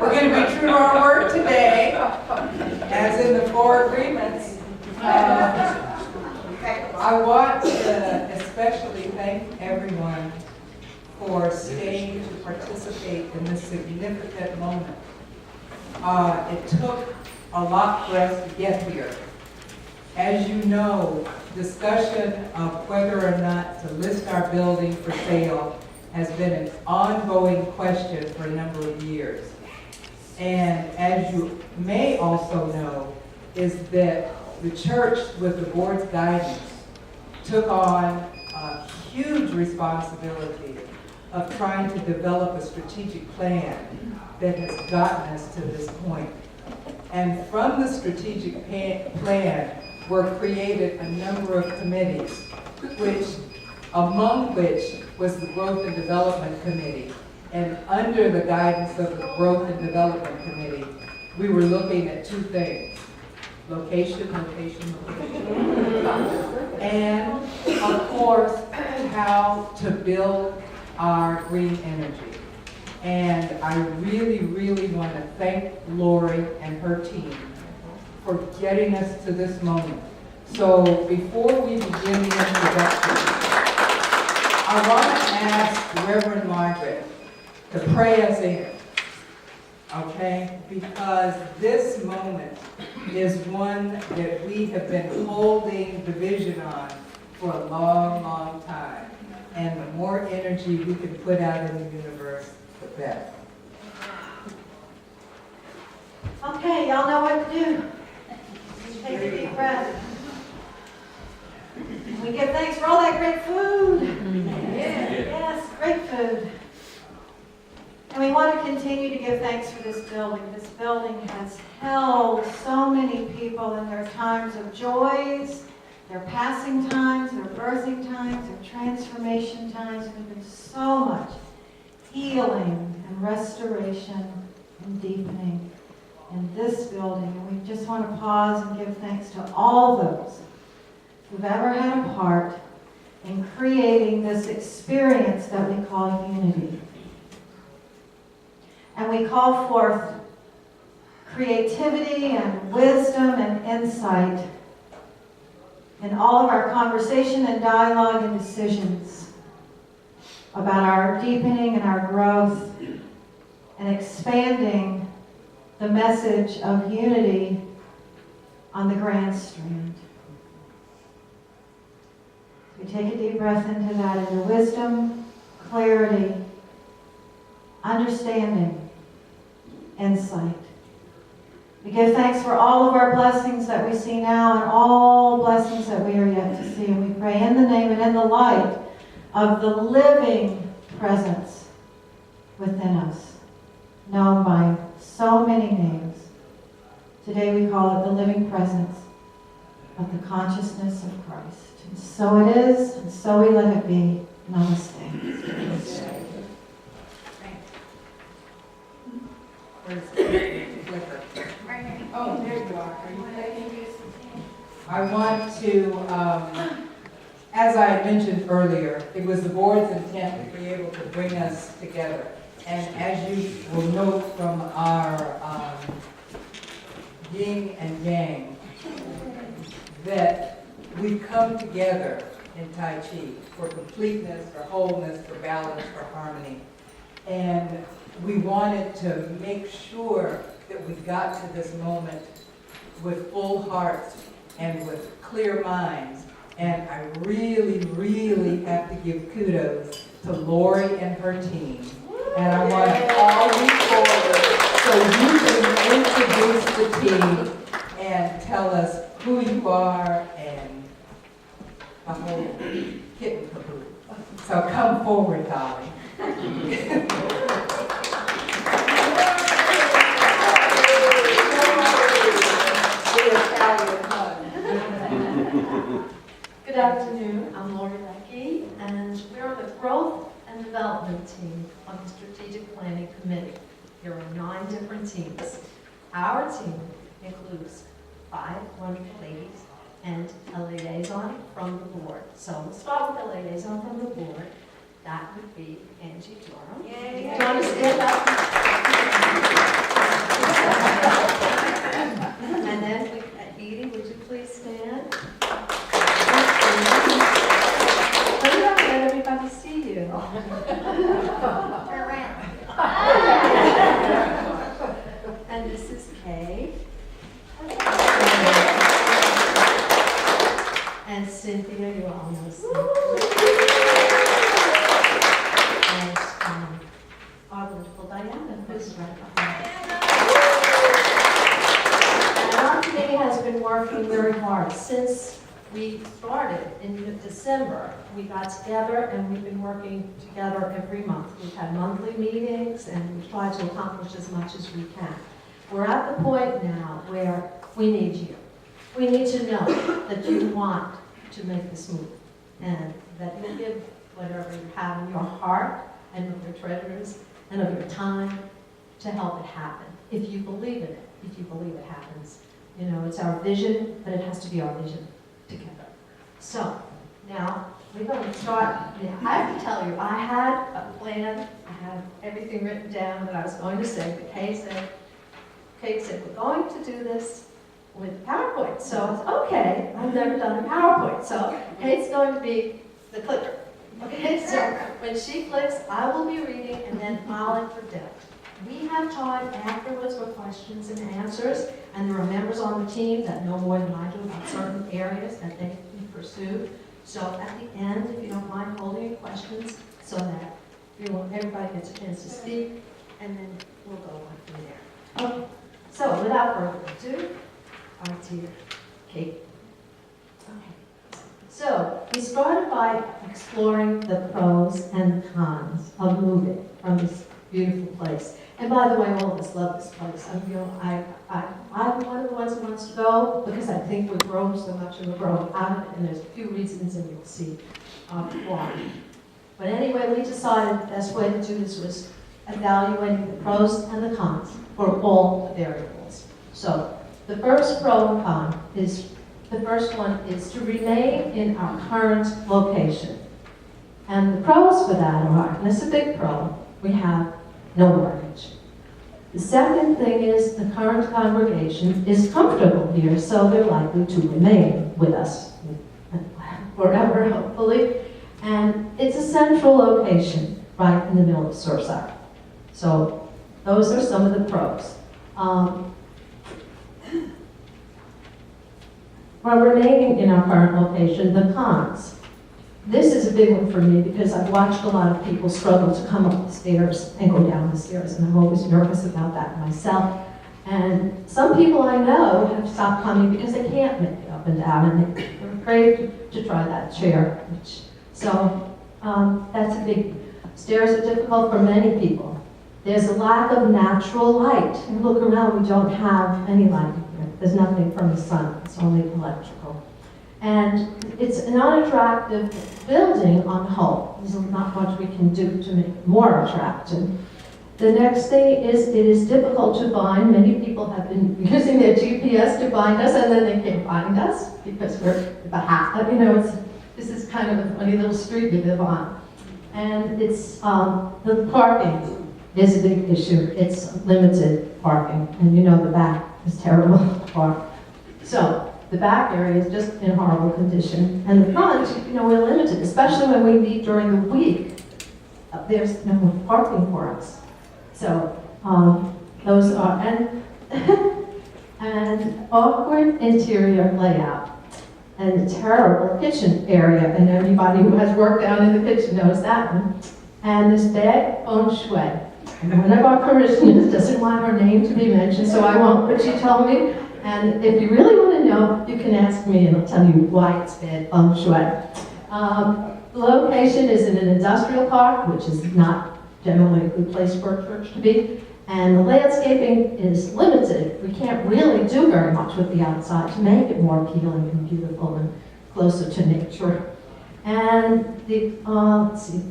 We're going to be true to our word today, as in the 4 agreements. I want to especially thank everyone for staying to participate in this significant moment. It took a lot for us to get here. As you know, discussion of whether or not to list our building for sale has been an ongoing question for a number of years. And as you may also know, is that the church, with the board's guidance, took on a huge responsibility of trying to develop a strategic plan that has gotten us to this point. And from the strategic plan were created a number of committees, among which was the Growth and Development Committee. And under the guidance of the Growth and Development Committee, we were looking at 2 things: location, and of course, how to build our green energy. And I really, really want to thank Lori and her team for getting us to this moment. So before we begin the introduction, I want to ask Reverend Margaret to pray us in, okay? Because this moment is one that we have been holding the vision on for a long, long time. And the more energy we can put out in the universe, the better. Okay, y'all know what to do. Just take a deep breath. We give thanks for all that great food. Yes, great food. And we want to continue to give thanks for this building. This building has held so many people in their times of joys, their passing times, their birthing times, their transformation times. There's been so much healing and restoration and deepening in this building. And we just want to pause and give thanks to all those who've ever had a part in creating this experience that we call unity. And we call forth creativity and wisdom and insight in all of our conversation and dialogue and decisions about our deepening and our growth and expanding the message of unity on the Grand Strand. We take a deep breath into that, into wisdom, clarity, understanding, insight. We give thanks for all of our blessings that we see now and all blessings that we are yet to see. And we pray in the name and in the light of the living presence within us, known by so many names. Today we call it the living presence of the consciousness of Christ. And so it is, and so we let it be. Namaste. Where's the clicker? Oh, there you are. Are you taking? I want to, as I had mentioned earlier, it was the board's intent to be able to bring us together. And as you will note from our yin and yang, that we come together in Tai Chi for completeness, for wholeness, for balance, for harmony. And we wanted to make sure that we got to this moment with full hearts and with clear minds. And I really, really have to give kudos to Lori and her team. And I want to call you forward so you can introduce the team and tell us who you are and the whole kit and caboodle. So come forward, Dolly. Good afternoon, I'm Lori Leckie, and we're on the Growth and Development team of the Strategic Planning Committee. There are 9 different teams. Our team includes 5 wonderful ladies and a liaison from the board. So we'll start with the liaison from the board. that would be Angie Durham. Yay. Do you want to stand up? And then, Edie, would you please stand? Hurry up, let everybody see you. And this is Kay. And Cynthia, you all know Cynthia. And our wonderful Diana, who's right behind us. And our committee has been working very hard since we started in December. We got together and we've been working together every month. We've had monthly meetings and we've tried to accomplish as much as we can. We're at the point now where we need you. We need to know that you want to make this move and that you'll give whatever you have in your heart and of your treasures and of your time to help it happen. If you believe in it, if you believe it happens. You know, it's our vision, but it has to be our vision together. So, now, we're going to start. Now, I have to tell you, I had a plan, I had everything written down that I was going to say, but Kay said, we're going to do this with PowerPoint. So I said, okay, I've never done a PowerPoint. So Kay's going to be the clicker. Okay, so when she clicks, I will be reading and then I'll interject. We have time afterwards for questions and answers, and there are members on the team that know more than I do about certain areas that they can pursue. So at the end, if you don't mind holding your questions so that everybody gets a chance to speak, and then we'll go on from there. Okay, so without further ado, our dear Kate. Okay. So we started by exploring the pros and cons of moving from this beautiful place. And by the way, all of us love this place. I'm one of the ones who wants to go because I think we're growing so much and we're growing out of it, and there's a few reasons, and you'll see why. But anyway, we decided the best way to do this was evaluating the pros and the cons for all the variables. So the first pro and con is, the first one is to remain in our current location. And the pros for that are, and it's a big pro, we have no mortgage. The second thing is the current congregation is comfortable here, so they're likely to remain with us forever, hopefully. And it's a central location right in the middle of Surfside. So those are some of the pros. While remaining in our current location, the cons. This is a big one for me because I've watched a lot of people struggle to come up the stairs and go down the stairs, and I'm always nervous about that myself. And some people I know have stopped coming because they can't make it up and down, and they're afraid to try that chair. So that's a big. Stairs are difficult for many people. There's a lack of natural light. And look around, we don't have any light here. There's nothing from the sun. It's only electrical. And it's an unattractive building on the whole. There's not much we can do to make it more attractive. The next thing is it is difficult to find. Many people have been using their GPS to find us, and then they can't find us because we're behind. You know, this is kind of a funny little street we live on. And it's the parking is a big issue. It's limited parking, and you know the back is terrible to park. So the back area is just in horrible condition, and the front, you know, we're limited, especially when we meet during the week. There's no more parking for us. So those are and awkward interior layout and a terrible kitchen area, and everybody who has worked down in the kitchen knows that one. And this bad feng shui. And one of our parishioners doesn't want her name to be mentioned, so I won't, but she told me. And if you really want to know, you can ask me and I'll tell you why it's bad feng shui. The location is in an industrial park, which is not generally a good place for a church to be. And the landscaping is limited. We can't really do very much with the outside to make it more appealing and beautiful and closer to nature. And the, let's see,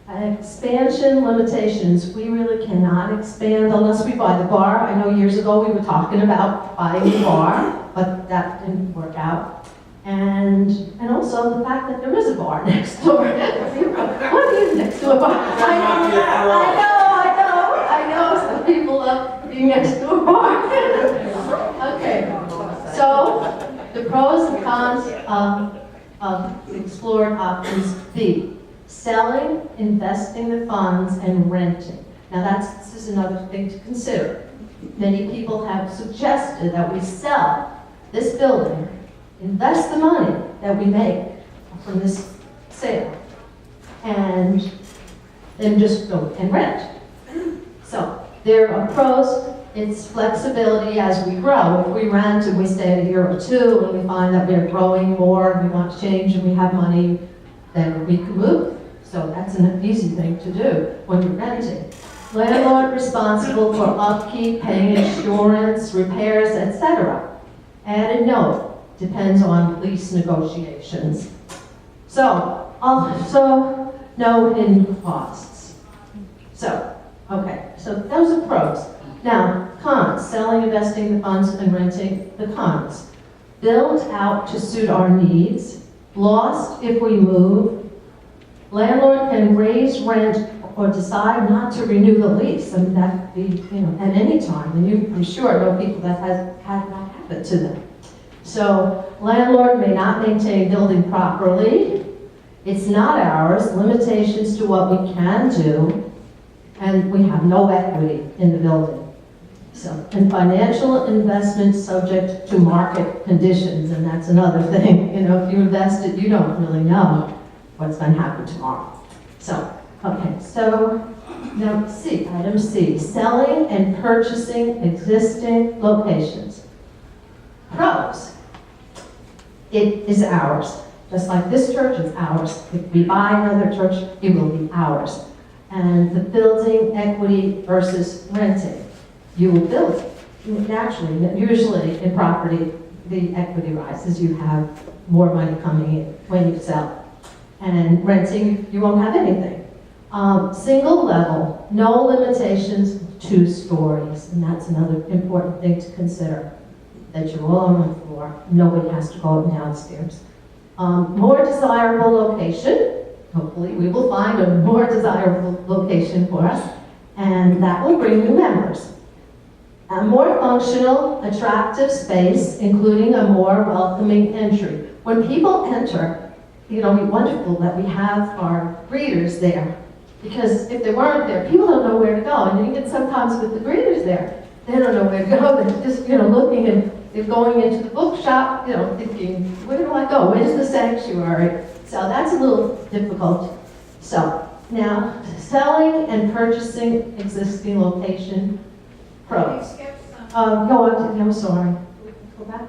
expansion limitations. We really cannot expand unless we buy the bar. I know years ago we were talking about buying the bar, but that didn't work out. And also the fact that there is a bar next door. What do you to a bar. I know, some people love being next to a bar. Okay, so the pros and cons of explored options B, selling, investing the funds, and renting. Now this is another thing to consider. Many people have suggested that we sell this building, invest the money that we make from this sale, and then just go and rent. So there are pros. It's flexibility as we grow. If we rent and we stay a year or two and we find that we're growing more and we want to change and we have money, then we can move. So that's an easy thing to do when you're renting. Landlord responsible for upkeep, paying insurance, repairs, etc. Added note, depends on lease negotiations. So, also no hidden costs. So, okay, so those are pros. Now, cons, selling, investing the funds, and renting the cons. Built out to suit our needs, lost if we move. Landlord can raise rent or decide not to renew the lease. I mean, that could be, at any time. And I'm sure know people that have had that happen to them. So, landlord may not maintain building properly. It's not ours. Limitations to what we can do. And we have no equity in the building. So, and financial investment subject to market conditions, and that's another thing. If you invest it, you don't really know what's going to happen tomorrow. So, okay, so now C, item C, selling and purchasing existing locations. Pros, it is ours. Just like this church is ours. If we buy another church, it will be ours. And the building equity versus renting. You will build naturally, usually in property, the equity rises. You have more money coming in when you sell. And renting, you won't have anything. Single level, no limitations, 2 stories. And that's another important thing to consider. That you're all on the floor. Nobody has to go downstairs. More desirable location. Hopefully we will find a more desirable location for us. And that will bring new members. A more functional, attractive space, including a more welcoming entry. When people enter, it's wonderful that we have our greeters there. Because if they weren't there, people don't know where to go. And even sometimes with the greeters there, they don't know where to go. They're just, looking and they're going into the bookshop, thinking, where do I go? Where's the sanctuary? So that's a little difficult. So now, selling and purchasing existing location. Pros. You skipped some. Go on to, I'm sorry. Go back.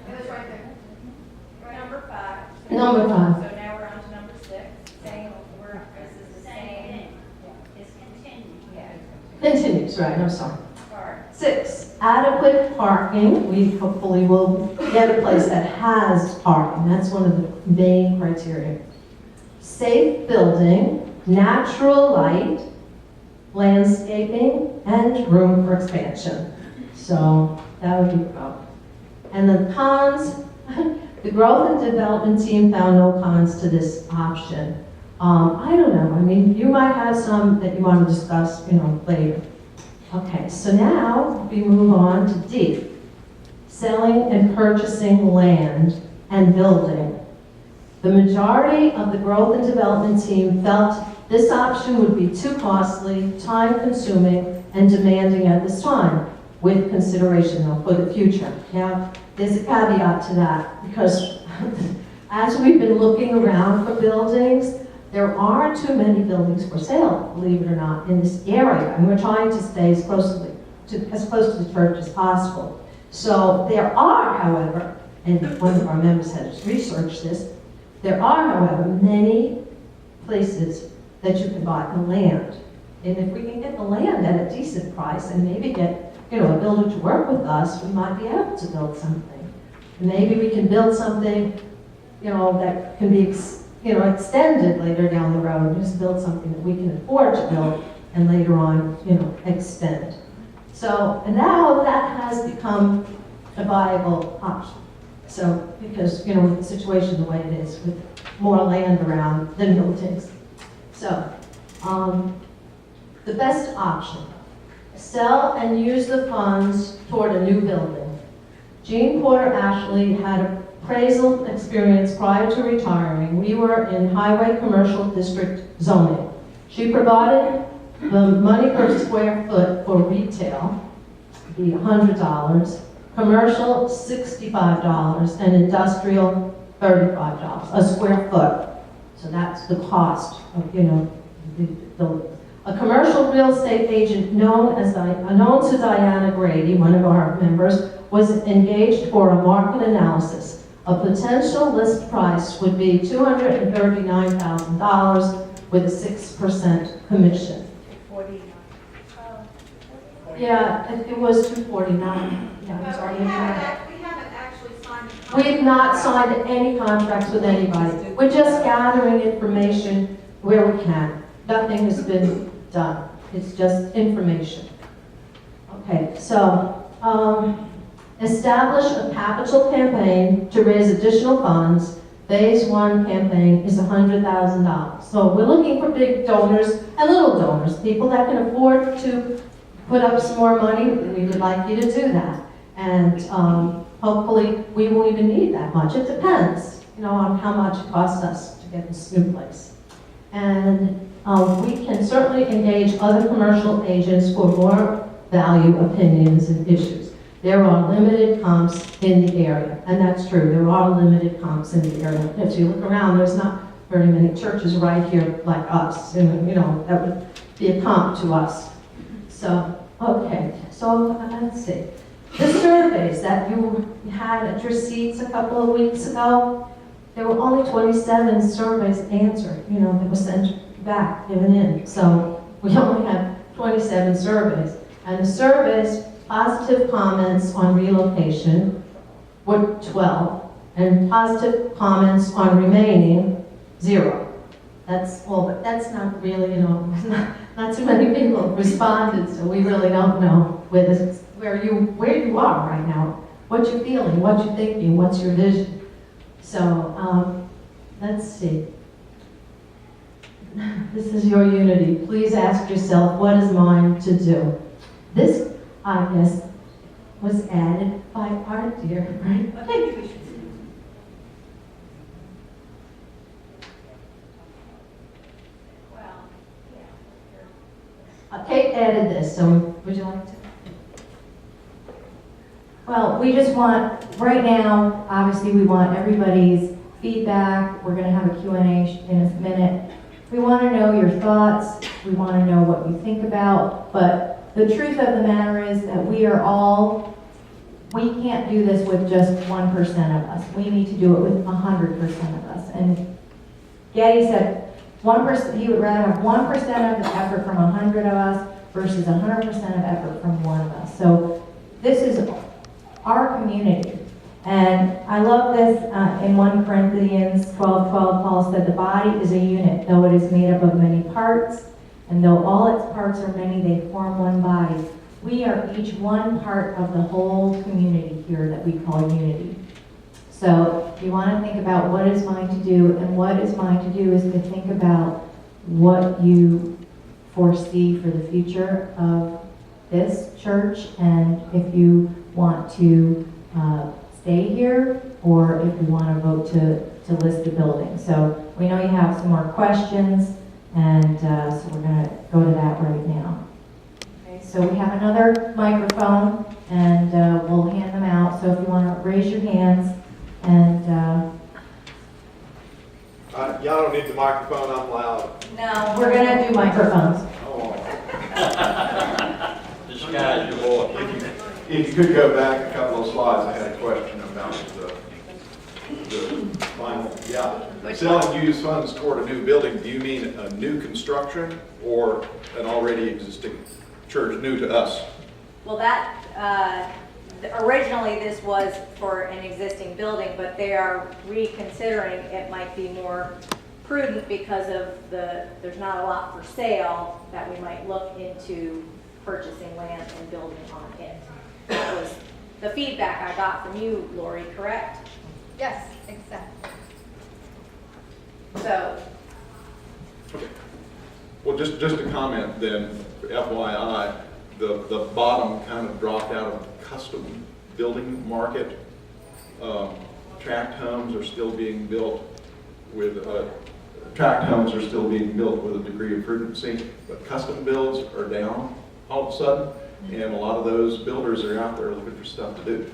It was right there. Number 5. Number 5. So now we're on to number 6. Saying this is the same. It's continued. Yeah. Continues, right, I'm sorry. Sorry. 6, adequate parking. We hopefully will get a place that has parking. That's one of the main criteria. Safe building, natural light, landscaping, and room for expansion. So that would be a pro. And the cons, the growth and development team found no cons to this option. I don't know, I mean, you might have some that you want to discuss, later. Okay, so now we move on to D, selling and purchasing land and building. The majority of the growth and development team felt this option would be too costly, time-consuming, and demanding at this time, with consideration, though, for the future. Now, there's a caveat to that, because as we've been looking around for buildings, there aren't too many buildings for sale, believe it or not, in this area, and we're trying to stay as close to the church as possible. So there are, however, and one of our members has researched this, there are, however, many places that you can buy the land. And if we can get the land at a decent price and maybe get, a builder to work with us, we might be able to build something. And maybe we can build something, that can be, extended later down the road. Just build something that we can afford to build and later on, extend. So, and now that has become a viable option. So, because, with the situation the way it is, with more land around than buildings. So, the best option, sell and use the funds toward a new building. Jean Porter Ashley had appraisal experience prior to retiring. We were in highway commercial district zoning. She provided the money per square foot for retail, be $100, commercial $65, and industrial $35 a square foot. So that's the cost of, a commercial real estate agent known to Diana Grady, one of our members, was engaged for a market analysis. A potential list price would be $239,000 with a 6% commission. 49. Yeah, it was 249. Yeah, I'm sorry. We haven't actually signed. We've not signed any contracts with anybody. We're just gathering information where we can. Nothing has been done. It's just information. Okay, so establish a capital campaign to raise additional funds. Phase 1 campaign is $100,000. So we're looking for big donors and little donors, people that can afford to put up some more money. We would like you to do that. And hopefully we won't even need that much. It depends, on how much it costs us to get this new place. And we can certainly engage other commercial agents for more value opinions and issues. There are limited comps in the area, and that's true. There are limited comps in the area. If you look around, there's not very many churches right here like us, and that would be a comp to us. So, okay, so let's see. The surveys that you had at your seats a couple of weeks ago, there were only 27 surveys answered, that were sent back, given in. So we only have 27 surveys. And the surveys, positive comments on relocation were 12, and positive comments on remaining, 0. That's all, but that's not really, not too many people responded, so we really don't know where you are right now, what you're feeling, what you're thinking, what's your vision. So, let's see. This is your unity. Please ask yourself, what is mine to do? This, I guess, was added by our dear, right? I think we should. Well, yeah. Kate added this, so would you like to? Well, we just want, right now, obviously we want everybody's feedback. We're gonna have a Q&A in a minute. We wanna know your thoughts. We wanna know what you think about, but the truth of the matter is that we can't do this with just 1% of us. We need to do it with 100% of us. And Getty said 1%, he would rather have 1% of the effort from 100 of us versus 100% of effort from one of us. So this is our community. And I love this in 1 Corinthians 12:12, Paul said, the body is a unit, though it is made up of many parts, and though all its parts are many, they form one body. We are each one part of the whole community here that we call unity. So you want to think about what is mine to do, and what is mine to do is to think about what you foresee for the future of this church, and if you want to stay here, or if you want to vote to list the building. So we know you have some more questions, and so we're going to go to that right now. Okay, so we have another microphone, and we'll hand them out. So if you want to raise your hands, and y'all don't need the microphone, I'm loud. No, we're going to do microphones. Oh. Disguise your voice. If you could go back a couple of slides, I had a question about the final, selling used funds toward a new building. Do you mean a new construction or an already existing church, new to us? Well, that, originally this was for an existing building, but they are reconsidering it might be more prudent because of there's not a lot for sale, that we might look into purchasing land and building on it. That was the feedback I got from you, Lori, correct? Yes, exactly. So, Well, just a comment then, FYI, the bottom kind of dropped out of the custom building market. Tract homes are still being built with, a degree of prudency, but custom builds are down all of a sudden, and a lot of those builders are out there looking for stuff to do.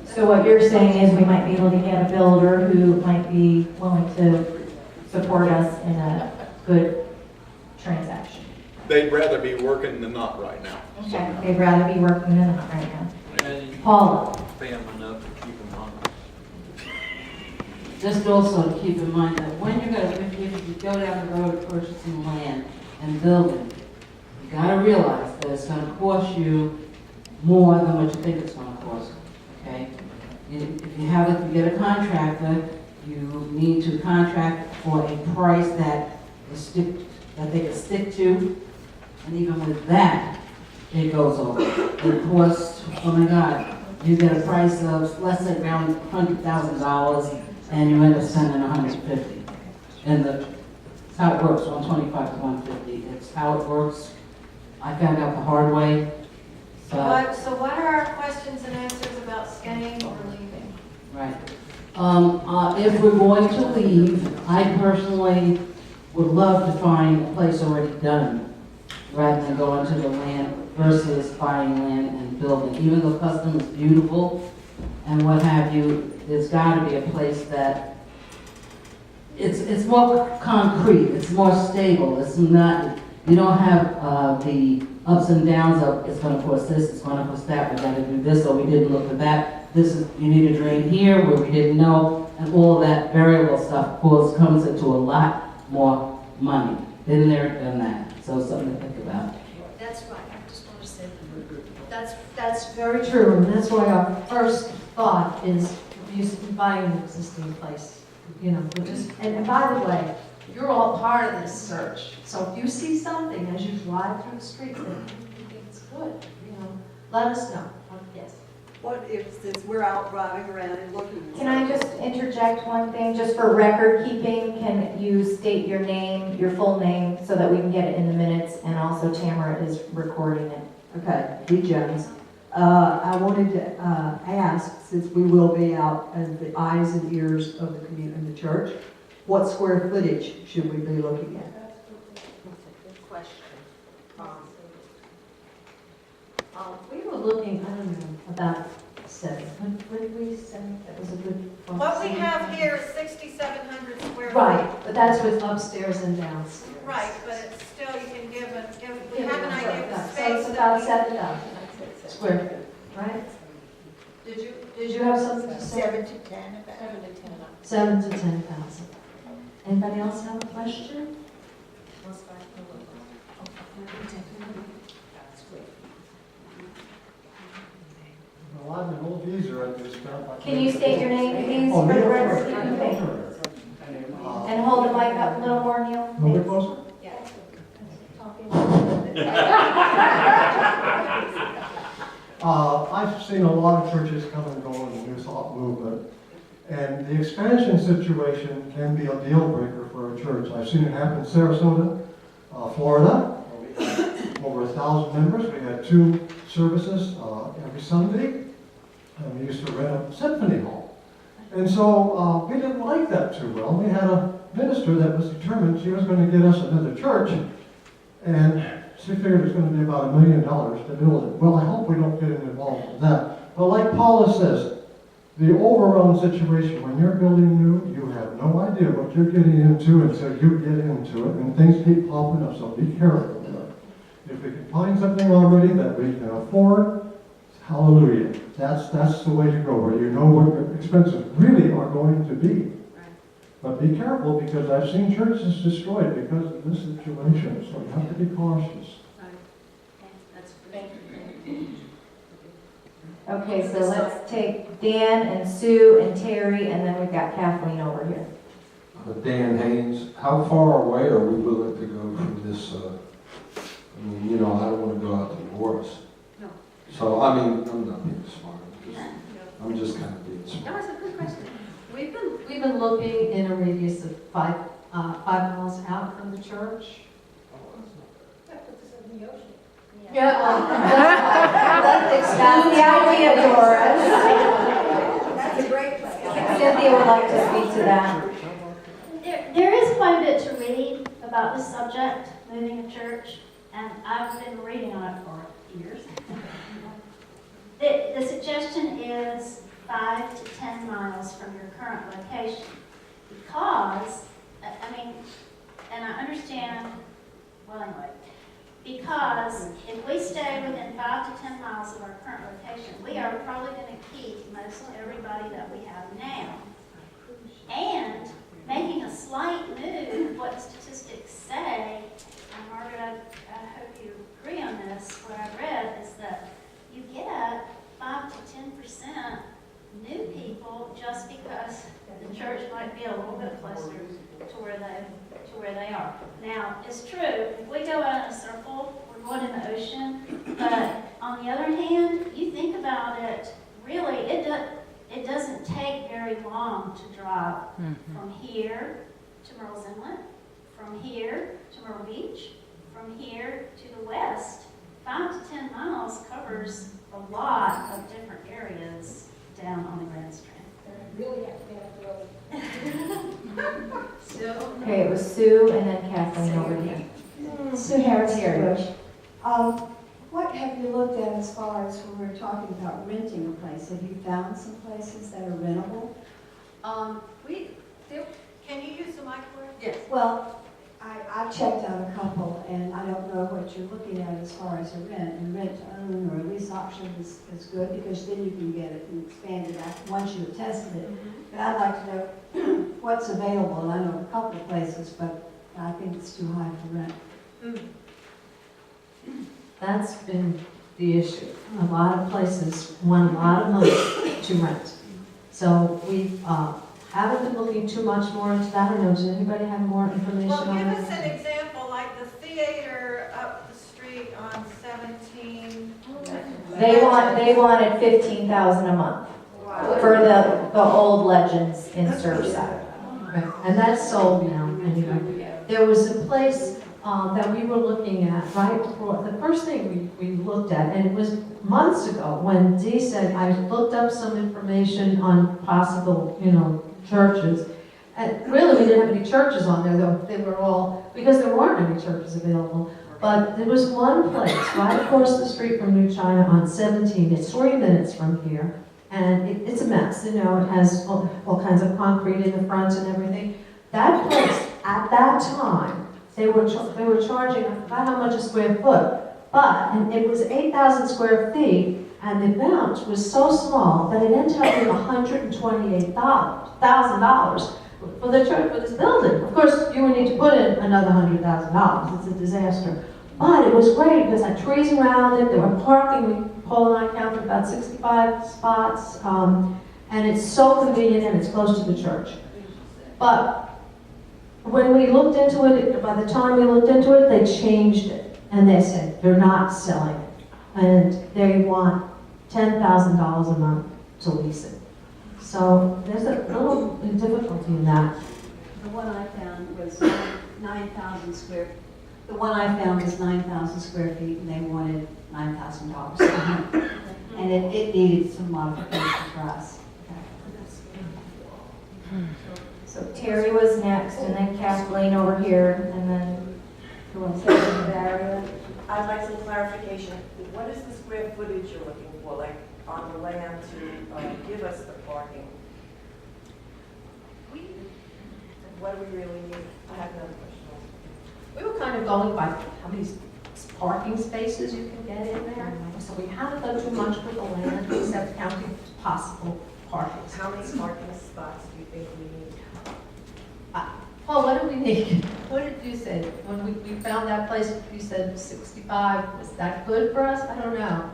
So what you're saying is we might be able to get a builder who might be willing to support us in a good transaction. They'd rather be working than not right now. Okay, they'd rather be working than not right now. Paula? Pay them enough to keep them on. Just also to keep in mind that when you're gonna, if you go down the road purchasing land and building, you gotta realize that it's gonna cost you more than what you think it's gonna cost, okay? If you have it, you get a contractor, you need to contract for a price that they can stick to, and even with that, it goes over. It costs, oh my God, you get a price of, let's say around $100,000, and you end up spending $150. And it's how it works, 125 to 150. It's how it works. I found out the hard way. So what are our questions and answers about staying or leaving? Right. If we're going to leave, I personally would love to find a place already done rather than go into the land versus buying land and building. Even though custom is beautiful and what have you, there's got to be a place that it's more concrete, it's more stable. It's not, you don't have the ups and downs of it's going to cost this, it's going to cost that, we got to do this, or we didn't look at that. This is, you need a drain here where we didn't know, and all that variable stuff, of course, comes into a lot more money. Been there, done that. So it's something to think about. That's right, I just want to say, that's very true, and that's why our first thought is buying an existing place, you know, and by the way, you're all part of this search, so if you see something as you drive through the streets that you think it's good, you know, let us know. Yes. What if, since we're out driving around and looking? Can I just interject one thing, just for record keeping? Can you state your name, your full name, so that we can get it in the minutes, and also Tamara is recording it. Okay, D. Jones. I wanted to ask, since we will be out as the eyes and ears of the community and the church, what square footage should we be looking at? Good question. We were looking, I don't know, about 7. What did we say? That was a good. What we have here is 6,700 square feet. Right, but that's with upstairs and downstairs. Right, but it's still, you can we have an idea of the So space. it's about 7,000 square feet, right? Did you have something to say? 7 to 10, about. 7 to 10,000. Anybody else have a question? Well, I'm an old geezer at this time. Can you state your name, please, Oh, for the Neil record First. keeping? And hold the mic up a little more, Neil. A little bit closer? I've seen a lot of churches come and go in the New Thought movement, and the expansion situation can be a deal breaker for a church. I've seen it happen in Sarasota, Florida. We had over 1,000 members. We had 2 services every Sunday, and we used to rent a symphony hall. And so we didn't like that too well. We had a minister that was determined she was going to get us another church, and she figured it was going to be about $1 million to build it. Well, I hope we don't get involved with that. But like Paula says, the overall situation, when you're building new, you have no idea what you're getting into until you get into it, and things keep popping up, so be careful with it. If we can find something already that we can afford, hallelujah. That's the way to go, where you know what the expenses really are going to be. But be careful, because I've seen churches destroyed because of this situation, so you have to be cautious. Okay, so let's take Dan and Sue and Terry, and then we've got Kathleen over here. Dan Haynes, how far away are we willing to go from this, I mean, you know, I don't want to go out to divorce. No. So, I mean, I'm not being smart, I'm just kind of being That smart. was a good question. We've been looking in a radius of 5 5 miles out from the church. Yeah. That's the idea, Doris. That's a great place. Cynthia would like to speak to that. There is quite a bit to read about this subject, moving a church, and I've been reading on it for years. The suggestion is 5 to 10 miles from your current location, because, I mean, and I understand, well anyway, because if we stay within 5 to 10 miles of our current location, we are probably going to keep most everybody that we have now. And making a slight move, what statistics say, and Margaret, I hope you agree on this, what I read is that you get 5 to 10% new people just because the church might be a little bit closer to where they are. Now, it's true, if we go out in a circle, we're going in the ocean, but on the other hand, you think about it, really, it doesn't take very long to drive from here to Myrtle's Inlet, from here to Myrtle Beach, from here to the west. 5 to 10 miles covers a lot of different areas down on the Grand Strand. Really have to be up So, Okay, it was Sue and then Kathleen over here. Sue Harris, Here. Bush. What have you looked at as far as when we're talking about renting a place? Have you found some places that are rentable? Can you use the microwave? Yes. Well, I've checked out a couple, and I don't know what you're looking at as far as a rent. And rent to own or a lease option is good, because then you can get it and expand it out once you've tested it. But I'd like to know what's available. And I know a couple of places, but I think it's too high for rent. That's been the issue. A lot of places want a lot of money to rent. So we haven't been looking too much more into that. I don't know, does anybody have more information Well, on give that? us an example, like the theater up the street on 17. They wanted $15,000 a month for the old Legends in Surfside. Right, and that's sold now, anyway. There was a place that we were looking at right before, the first thing we looked at, and it was months ago, when Dee said, I looked up some information on possible, churches. And really, we didn't have any churches on there, though. They were all, because there weren't any churches available. But there was one place right across the street from New China on 17. It's 3 minutes from here. And it's a mess, it has all kinds of concrete in the front and everything. That place, at that time, they were charging, I forgot how much a square foot, and it was 8,000 square feet, and the amount was so small that it ended up being $128,000 for the church, for this building. Of course, you would need to put in another $100,000. It's a disaster. But it was great because I had trees around it, there were parking, Paul and I counted about 65 spots, and it's so convenient and it's close to the church. But when we looked into it, by the time we looked into it, they changed it. And they said, they're not selling it. And they want $10,000 a month to lease it. So there's a little difficulty in that. The one I found was 9,000 square. The one I found was 9,000 square feet, and they wanted $9,000 a month. And it needed some modification for us. So Terry was next, and then Kathleen over here, and then who else? Daria. I'd like some clarification. What is the square footage you're looking for, like on the land to give us the parking? What do we really need? I have another question. We were kind of going by how many parking spaces you can get in there. So we haven't done too much with the land, except counting possible parking. How many parking spots do you think we need? Paul, what do we need? What did you say? When we found that place, you said 65. Was that good for us? I don't know.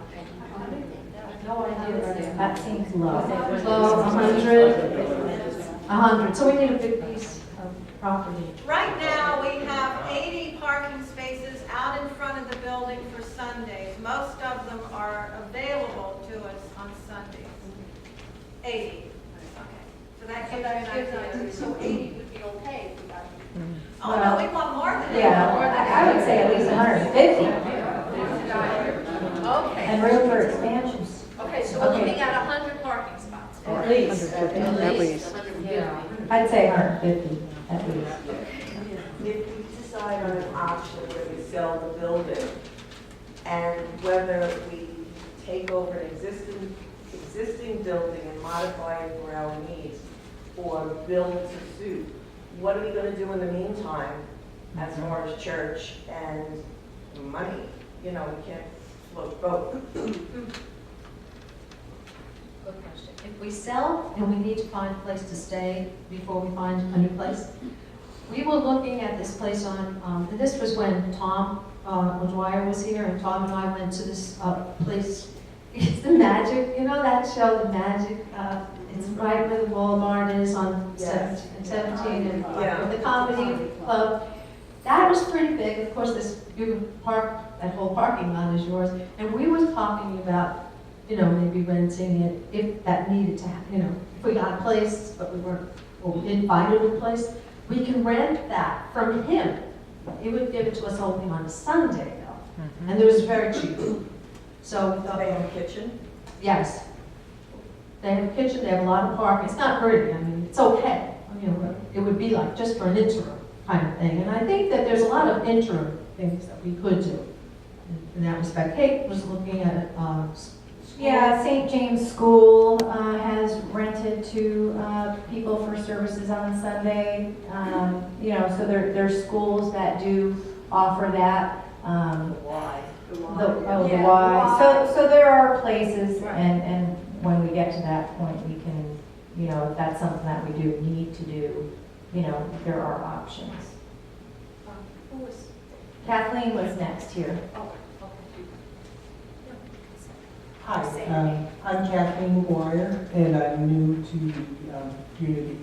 No idea right now. That seems low. Low, 100. So we need a big piece of property. Right now, we have 80 parking spaces out in front of the building for Sundays. Most of them are available to us on Sundays. 80. Okay. So that gives you an idea. So 80 would be okay if we got Oh, no, we want more than that. Yeah, I would say at least 150, Okay, and room for expansions. okay, so we're looking at 100 parking spots. At least. At least. Yeah. I'd say 150, at least. If we decide on an option where we sell the building, and whether we take over an existing building and modify it for our needs, or build to suit, what are we gonna do in the meantime as far as church and money? You know, we can't float both. Good question. If we sell and we need to find a place to stay before we find a new place, we were looking at this place on, and this was when Tom O'Dwyer was here, and Tom and I went to this place. It's the Magic, you know that show, The Magic? It's right where the Walmart is on Yes. 17 and Yeah. the comedy club. That was pretty big. Of course, this you park, that whole parking lot is yours. And we were talking about, you know, maybe renting it if that needed to happen. You know, if we got a place, but we weren't, or we didn't find a new place, we can rent that from him. He would give it to us only on a Sunday, though. And it was very cheap. So we thought, They have a kitchen? yes. They have a kitchen, they have a lot of parking. It's not pretty, I mean, it's okay. You know, it would be like just for an interim kind of thing. And I think that there's a lot of interim things that we could do in that respect. Kate was looking at, Yeah, St. James School has rented to people for services on Sunday. You know, so there's schools that do offer that. Why? The Y. So there are places, and when we get to that point, we can, you know, if that's something that we do need to do, you know, there are options. who was, Kathleen was next here. oh, Hi, I'm Kathleen McGuire, and I'm new to the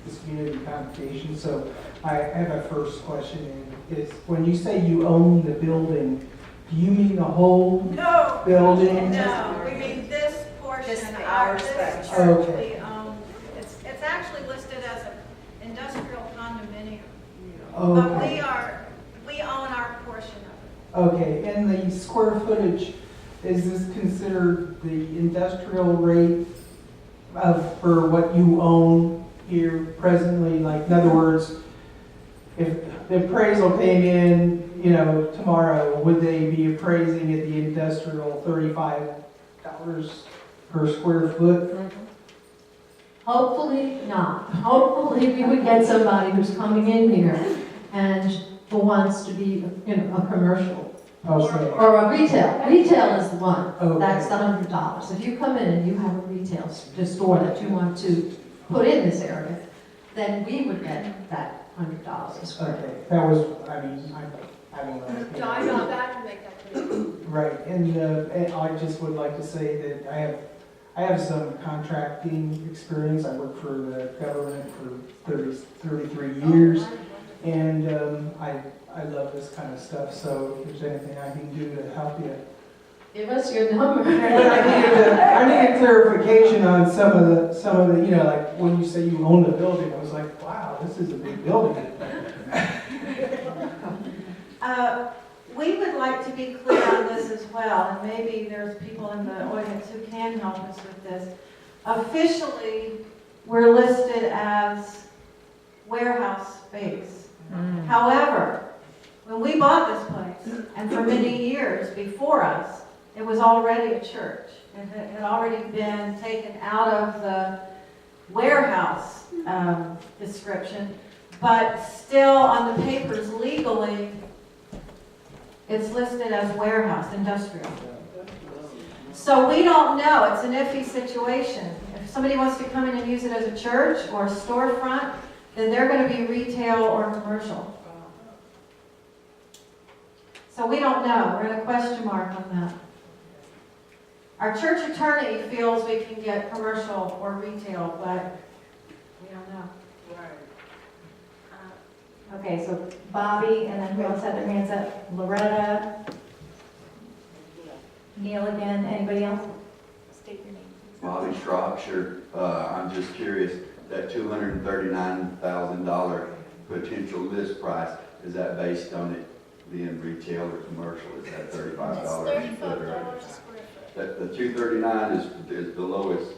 this community convocation. So I have a first question, is when you say you own the building, do you mean the whole No. building? No, we mean this portion, This our this section. church, Okay. we own. It's actually listed as an industrial condominium. But we own our portion of it. Okay, and the square footage, is this considered the industrial rate for what you own here presently? Like, in other words, if the appraisal came in, you know, tomorrow, would they be appraising at the industrial $35 per square foot? hopefully not. Hopefully we would get somebody who's coming in here and who wants to be, you know, a commercial. Okay. Or a retail. Retail is the one. Okay. That's the $100. If you come in and you have a retail store that you want to put in this area, then we would get that $100 a square. Okay, that was, I mean, I don't know. No, I know that can make that clear. Right, and I just would like to say that I have some contracting experience. I worked for the government for 33 years, and I love this kind of stuff, so if there's anything I can do to help you. Give us your number. I need a clarification on some of the, you know, like when you say you own the building, I was like, wow, this is a big building. We would like to be clear on this as well, and maybe there's people in the audience who can help us with this. Officially, we're listed as warehouse space. However, when we bought this place, and for many years before us, it was already a church. It had already been taken out of the warehouse description, but still on the papers legally, it's listed as warehouse, industrial. So we don't know, it's an iffy situation. If somebody wants to come in and use it as a church or a storefront, then they're going to be retail or commercial. So we don't know, we're in a question mark on that. Our church attorney feels we can get commercial or retail, but we don't know. Okay, so Bobby, and then who else had their hands up? Loretta? Neil again, anybody else? State your name. Bobby Shropshire, I'm just curious, that $239,000 potential list price, is that based on it being retail or commercial? Is that $35 It's a foot? $35 a square foot. The 239 is the lowest.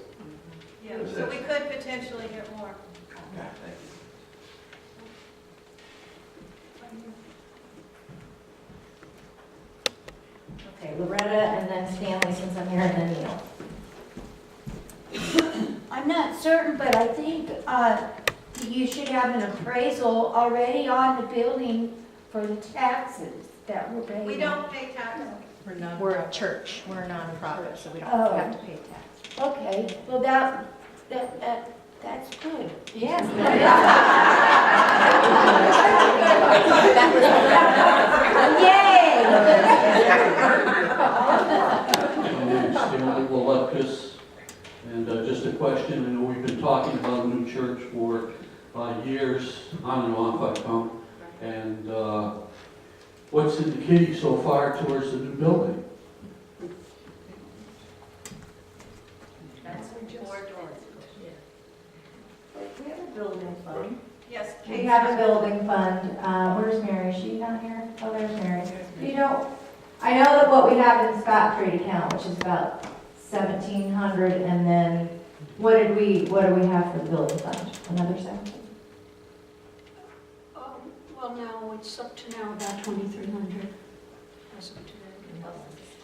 Yeah, so we could potentially get more. Okay, thank you. Okay, Loretta, and then Stanley, since I'm here, and then Neil. I'm not certain, but I think you should have an appraisal already on the building for the taxes that we're paying. We don't pay taxes. We're a church, we're a nonprofit, so we don't Oh. have to pay tax. Okay, well, that's good. Yes. Stanley Walukas, and just a question, I know we've been talking about a new church for years, on and off, I found, and what's in the kitty so far towards the new building? That's what we have a building fund. Yes. We have a building fund. Where's Mary? Is she not here? Oh, there's Mary. You know, I know that what we have in Scott Street account, which is about 1,700, and then what do we have for the building fund? Another 17? Well, now, it's up to now about 2,300. As of today.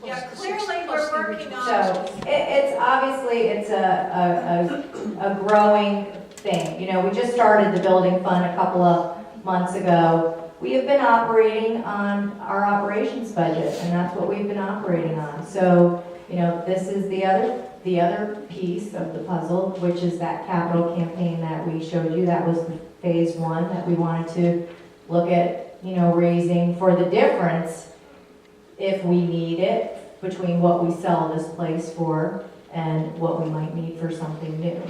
Yeah, clearly we're working on. So it's obviously, it's a growing thing. You know, we just started the building fund a couple of months ago. We have been operating on our operations budget, and that's what we've been operating on. So, you know, this is the other piece of the puzzle, which is that capital campaign that we showed you. That was the phase one that we wanted to look at, you know, raising for the difference, if we need it, between what we sell this place for and what we might need for something new.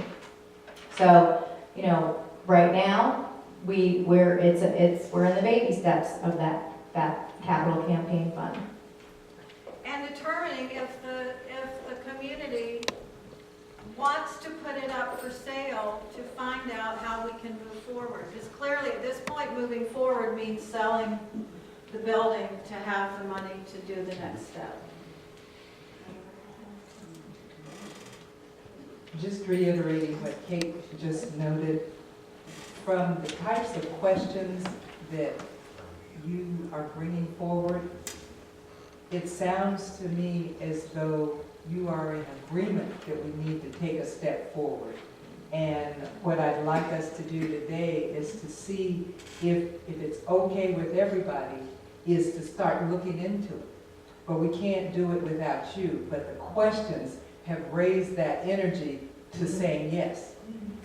So, you know, right now, we're in the baby steps of that capital campaign fund. And determining if the community wants to put it up for sale, to find out how we can move forward. Because clearly at this point, moving forward means selling the building to have the money to do the next step. Just reiterating what Kate just noted, from the types of questions that you are bringing forward, it sounds to me as though you are in agreement that we need to take a step forward. And what I'd like us to do today is to see if it's okay with everybody, is to start looking into it. But we can't do it without you. But the questions have raised that energy to saying yes.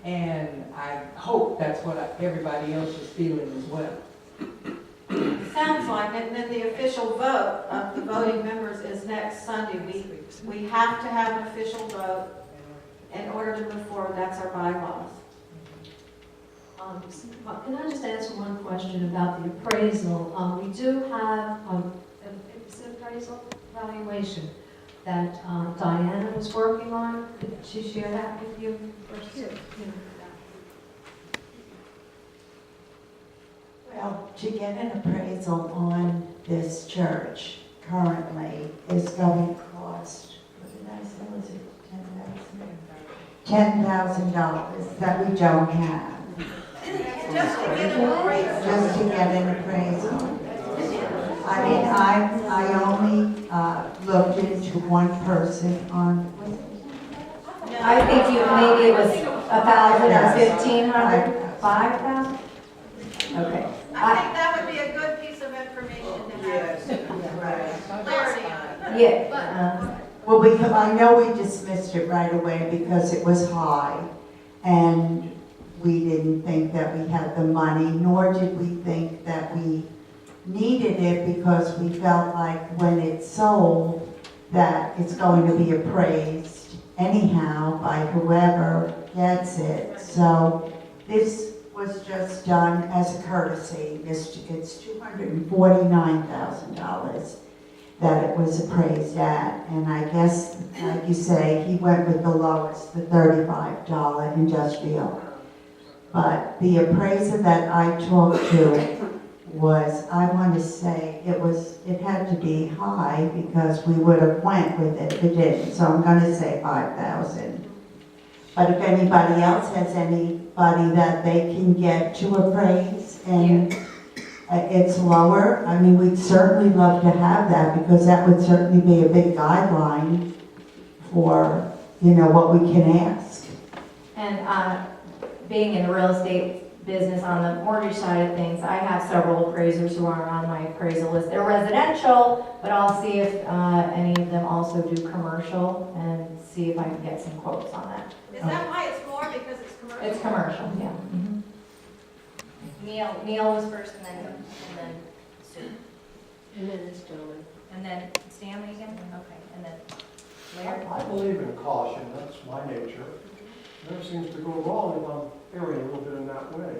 And I hope that's what everybody else is feeling as well. Sounds like it, and then the official vote of the voting members is next Sunday. We have to have an official vote in order to move forward. That's our bylaws. Can I just ask one question about the appraisal? We do have an appraisal valuation that Diana was working on. Could she share that with you? Sure. Well, to get an appraisal on this church currently is going to cost, what did I say, was it $10,000 that we don't have. Just to get an appraisal. Just to get an appraisal. I mean, I only looked into one person on, I think maybe it was 1,000 or 1,500, 5,000? Okay. I think that would be a good piece of information to have. Clarity on it. Yeah. well, I know we dismissed it right away because it was high, and we didn't think that we had the money, nor did we think that we needed it, because we felt like when it's sold, that it's going to be appraised anyhow by whoever gets it. So this was just done as a courtesy. It's $249,000 that it was appraised at. And I guess, like you say, he went with the lowest, the $35 industrial. But the appraiser that I talked to was, I want to say, it had to be high because we would have went with it if it didn't. So I'm going to say 5,000. But if anybody else has anybody that they can get to appraise and it's lower, I mean, we'd certainly love to have that because that would certainly be a big guideline for, you know, what we can ask. And being in the real estate business on the mortgage side of things, I have several appraisers who are on my appraisal list. They're residential, but I'll see if any of them also do commercial and see if I can get some quotes on that. Is that why it's more, because it's commercial? It's commercial, yeah. Neil was first, and then Sue. And then this gentleman. And then Stanley again? Okay, and then Larry? I believe in caution, that's my nature. Never seems to go wrong if I'm erring a little bit in that way.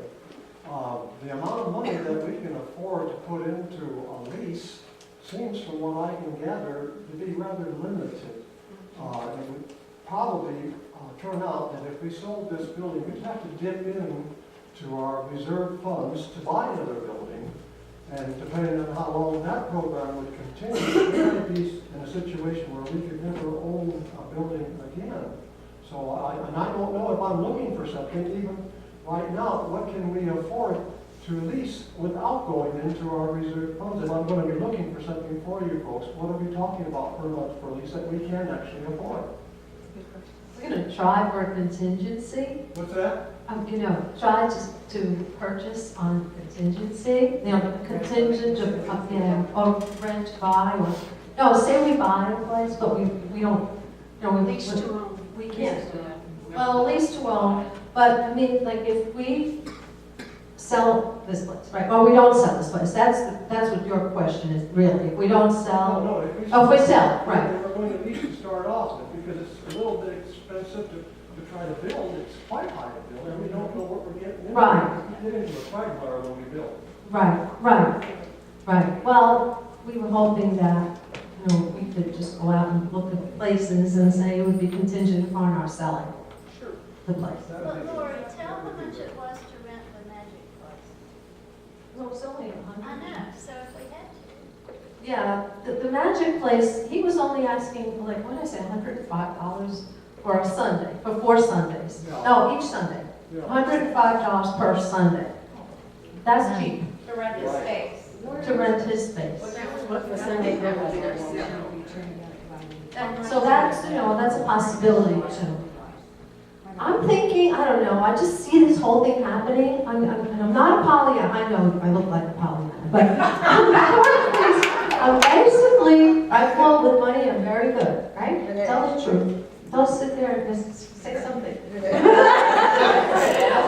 The amount of money that we can afford to put into a lease seems, from what I can gather, to be rather limited. It would probably turn out that if we sold this building, we'd have to dip in to our reserve funds to buy another building. And depending on how long that program would continue, we might be in a situation where we could never own a building again. So I don't know if I'm looking for something, even right now, what can we afford to lease without going into our reserve funds? If I'm going to be looking for something for you folks, what are we talking about per month for lease that we can actually afford? We're going to try for a contingency. What's that? Try to purchase on contingency, the contingent of rent, buy, or, no, say we buy a place, but we don't, Lease to own. we can't. Well, lease to own, but I mean, like if we sell this place, right, or we don't sell this place, that's what your question is, really. If we don't sell, No, if we sell, right. We're going to lease to start off with because it's a little bit expensive to try to build. It's quite high to build, and we don't know what we're getting into. Right. We get into a quagmire when we build. Right. Well, we were hoping that, we could just go out and look at places and say it would be contingent upon our selling the place. But Lori, tell how much it was to rent the Magic Place. No, it's only 100. I know, so if we had to. Yeah, the Magic Place, he was only asking, like, what did I say, $105 for a Sunday, for 4 Sundays. Yeah. No, each Sunday. Yeah. $105 per Sunday. That's cheap. To rent the space. To rent his space. What the Sunday that was there. So that's, that's a possibility too. I'm thinking, I don't know, I just see this whole thing happening. I'm not a Pollyanna. I know I look like a Pollyanna, but I'm basically, I flow with money, I'm very good, right? Tell the truth. Don't sit there and just say something.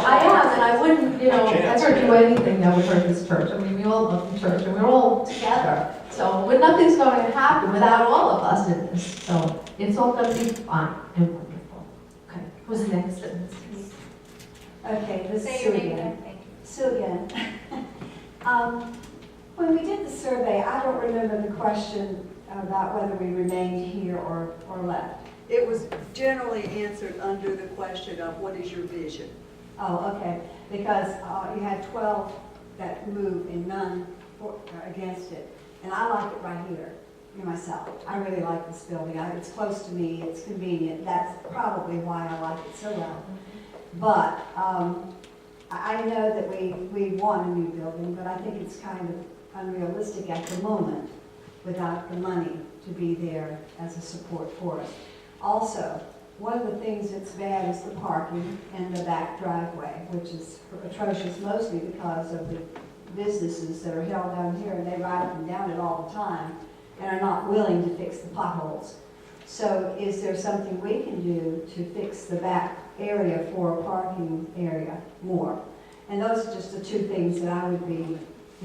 I am, and I wouldn't, ever do anything that would hurt this church. I mean, we all love the church, and we're all together. So nothing's going to happen without all of us in this. So it's all going to be fine and wonderful. Okay, who's next? Okay, this Say is your Sue name again. again. Thank you. Sue again. When we did the survey, I don't remember the question about whether we remained here or left. It was generally answered under the question of what is your vision? Oh, okay, because you had 12 that moved and none against it. And I like it right here, myself. I really like this building. It's close to me, it's convenient. That's probably why I like it so well. But I know that we want a new building, but I think it's kind of unrealistic at the moment without the money to be there as a support for us. Also, one of the things that's bad is the parking and the back driveway, which is atrocious mostly because of the businesses that are held down here, and they ride up and down it all the time and are not willing to fix the potholes. So is there something we can do to fix the back area for a parking area more? And those are just the 2 things that I would be,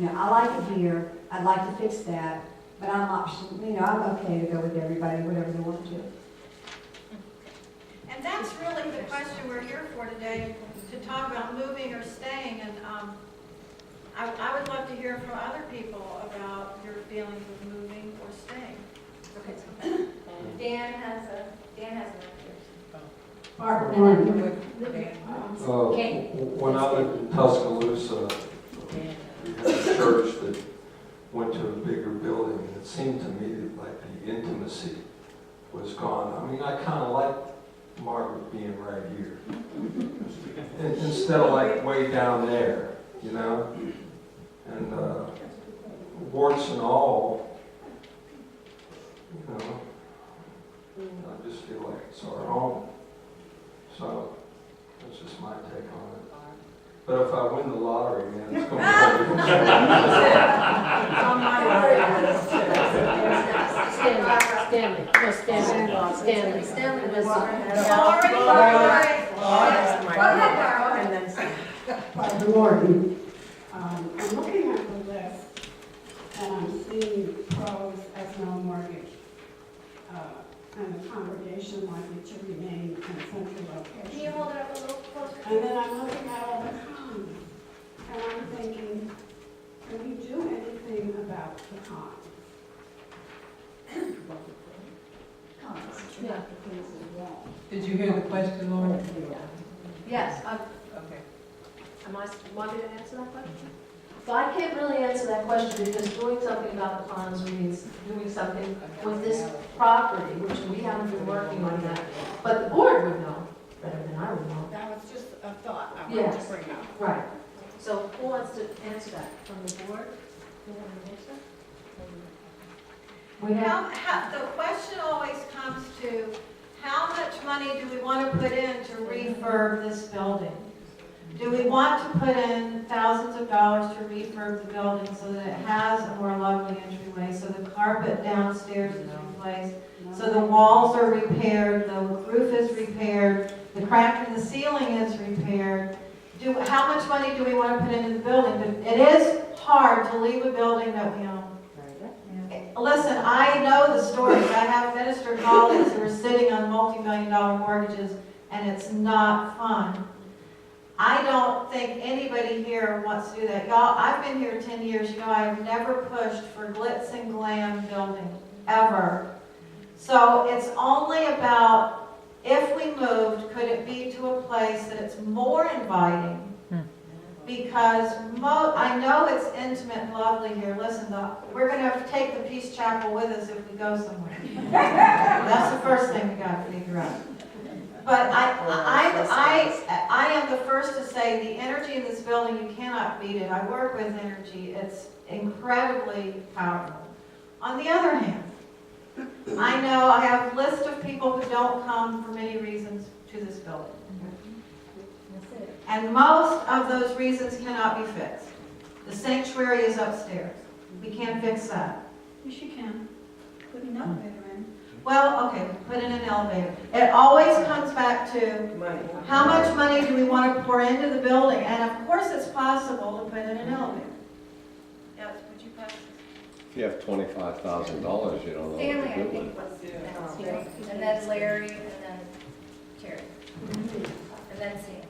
I like it here, I'd like to fix that, but I'm okay to go with everybody, whatever they want to do. And that's really the question we're here for today, to talk about moving or staying. And I would love to hear from other people about your feelings of moving or staying. Okay. Dan has an idea. When When I lived in Tuscaloosa, we had a church that went to a bigger building, and it seemed to me that like the intimacy was gone. I mean, I kind of like Margaret being right here, instead of like way down there, you know? And warts and all, you know, I just feel like it's our home. So that's just my take on it. But if I win the lottery, man, it's going to be a different story. On my list. Stanley was. Good morning. I'm looking at the list, and I'm seeing pros as no mortgage, and the congregation likely to remain in central location. Can you hold it up a little closer? And then I'm looking at all the cons, and I'm thinking, can we do anything about the cons? Yeah. Did you hear the question, Lauren? Yes, Okay. am I, want me to answer that question? So I can't really answer that question because doing something about the ponds means doing something with this property, which we haven't been working on that. But the board would know better than I would know. That was just a thought I wanted to Yes, bring up. right. So who wants to answer that from the board? Who wants to answer? The question always comes to, how much money do we want to put in to refurb this building? Do we want to put in thousands of dollars to refurb the building so that it has a more lovely entryway, so the carpet downstairs is replaced, so the walls are repaired, the roof is repaired, the crack in the ceiling is repaired? How much money do we want to put into the building? But it is hard to leave a building that we own. Listen, I know the stories. I have minister colleagues who are sitting on multi-million-dollar mortgages, and it's not fun. I don't think anybody here wants to do that. Y'all, I've been here 10 years. You know, I've never pushed for glitz and glam building, ever. So it's only about, if we moved, could it be to a place that it's more inviting? Because I know it's intimate and lovely here. Listen, we're going to have to take the Peace Chapel with us if we go somewhere. That's the first thing we got to figure out. But I am the first to say the energy in this building, you cannot beat it. I work with energy. It's incredibly powerful. On the other hand, I know I have a list of people who don't come for many reasons to this building. And most of those reasons cannot be fixed. The sanctuary is upstairs. We can't fix that. Yes, you can. Put an elevator in. Well, okay, put in an elevator. It always comes back to how much money do we want to pour into the building? And of course it's possible to put in an elevator. Yes, would you pass this? If you have $25,000, you don't know Stanley, what I to do think, with it. was next, and then Larry, and then Terry, and then Sam.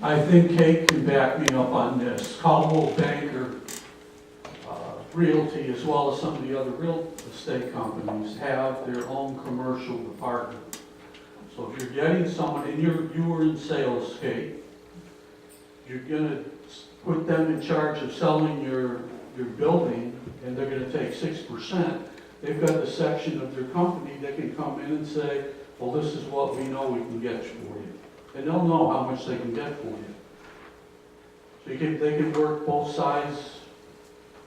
I think Kate can back me up on this. Caldwell Banker Realty, as well as some of the other real estate companies, have their own commercial department. So if you're getting someone, and you were in sales, Kate, you're gonna put them in charge of selling your building, and they're gonna take 6%. They've got the section of their company that can come in and say, well, this is what we know we can get for you. And they'll know how much they can get for you. So they can work both sides